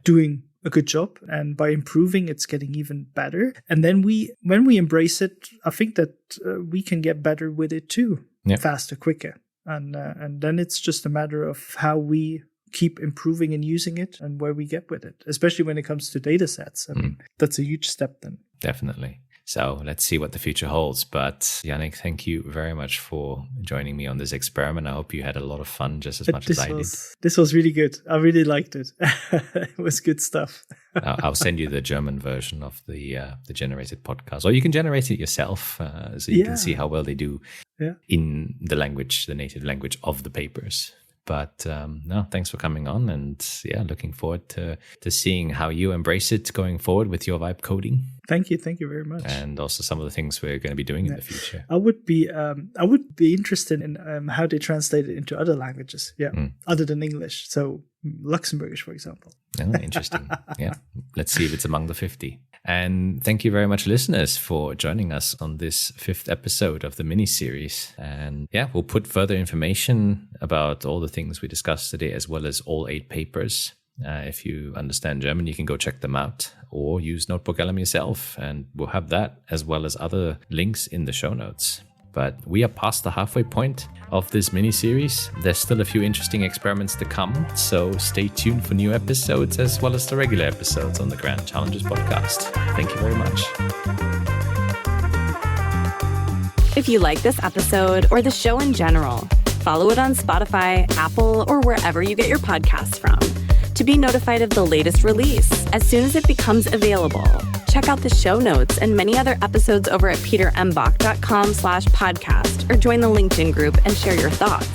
Speaker 6: doing a good job. And by improving, it's getting even better. And then when we embrace it, I think that we can get better with it too, faster, quicker. And then it's just a matter of how we keep improving and using it and where we get with it, especially when it comes to data sets. I mean, that's a huge step then.
Speaker 1: Definitely. So let's see what the future holds. But Yannick, thank you very much for joining me on this experiment. I hope you had a lot of fun just as much as I did.
Speaker 6: This was really good. I really liked it. It was good stuff.
Speaker 1: I'll send you the German version of the generated podcast, or you can generate it yourself so you can see how well they do in the language, the native language of the papers. But no, thanks for coming on, and looking forward to seeing how you embrace it going forward with your vibe coding.
Speaker 6: Thank you very much.
Speaker 1: And also some of the things we're going to be doing in the future.
Speaker 6: I would be interested in how they translate it into other languages, other than English. So Luxembourgish, for example.
Speaker 1: Oh, interesting. Let's see if it's among the 50. And thank you very much, listeners, for joining us on this 5th episode of the mini series. And we'll put further information about all the things we discussed today, as well as all 8 papers. If you understand German, you can go check them out or use NotebookLM yourself. And we'll have that as well as other links in the show notes. But we are past the halfway point of this mini-series. There's still a few interesting experiments to come, so stay tuned for new episodes as well as the regular episodes on the Grand Challenges podcast. Thank you very much.
Speaker 10: If you like this episode or the show in general, follow it on Spotify, Apple, or wherever you get your podcasts from to be notified of the latest release as soon as it becomes available. Check out the show notes and many other episodes over at petermbach.com/podcast or join the LinkedIn group and share your thoughts.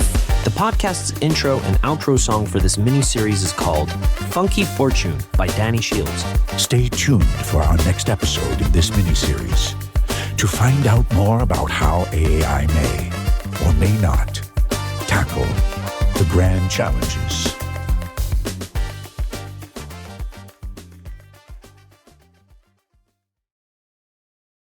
Speaker 11: The podcast's intro and outro song for this mini-series is called Funky Fortune by Danny Shields.
Speaker 12: Stay tuned for our next episode in this mini-series to find out more about how AI may or may not tackle the grand challenges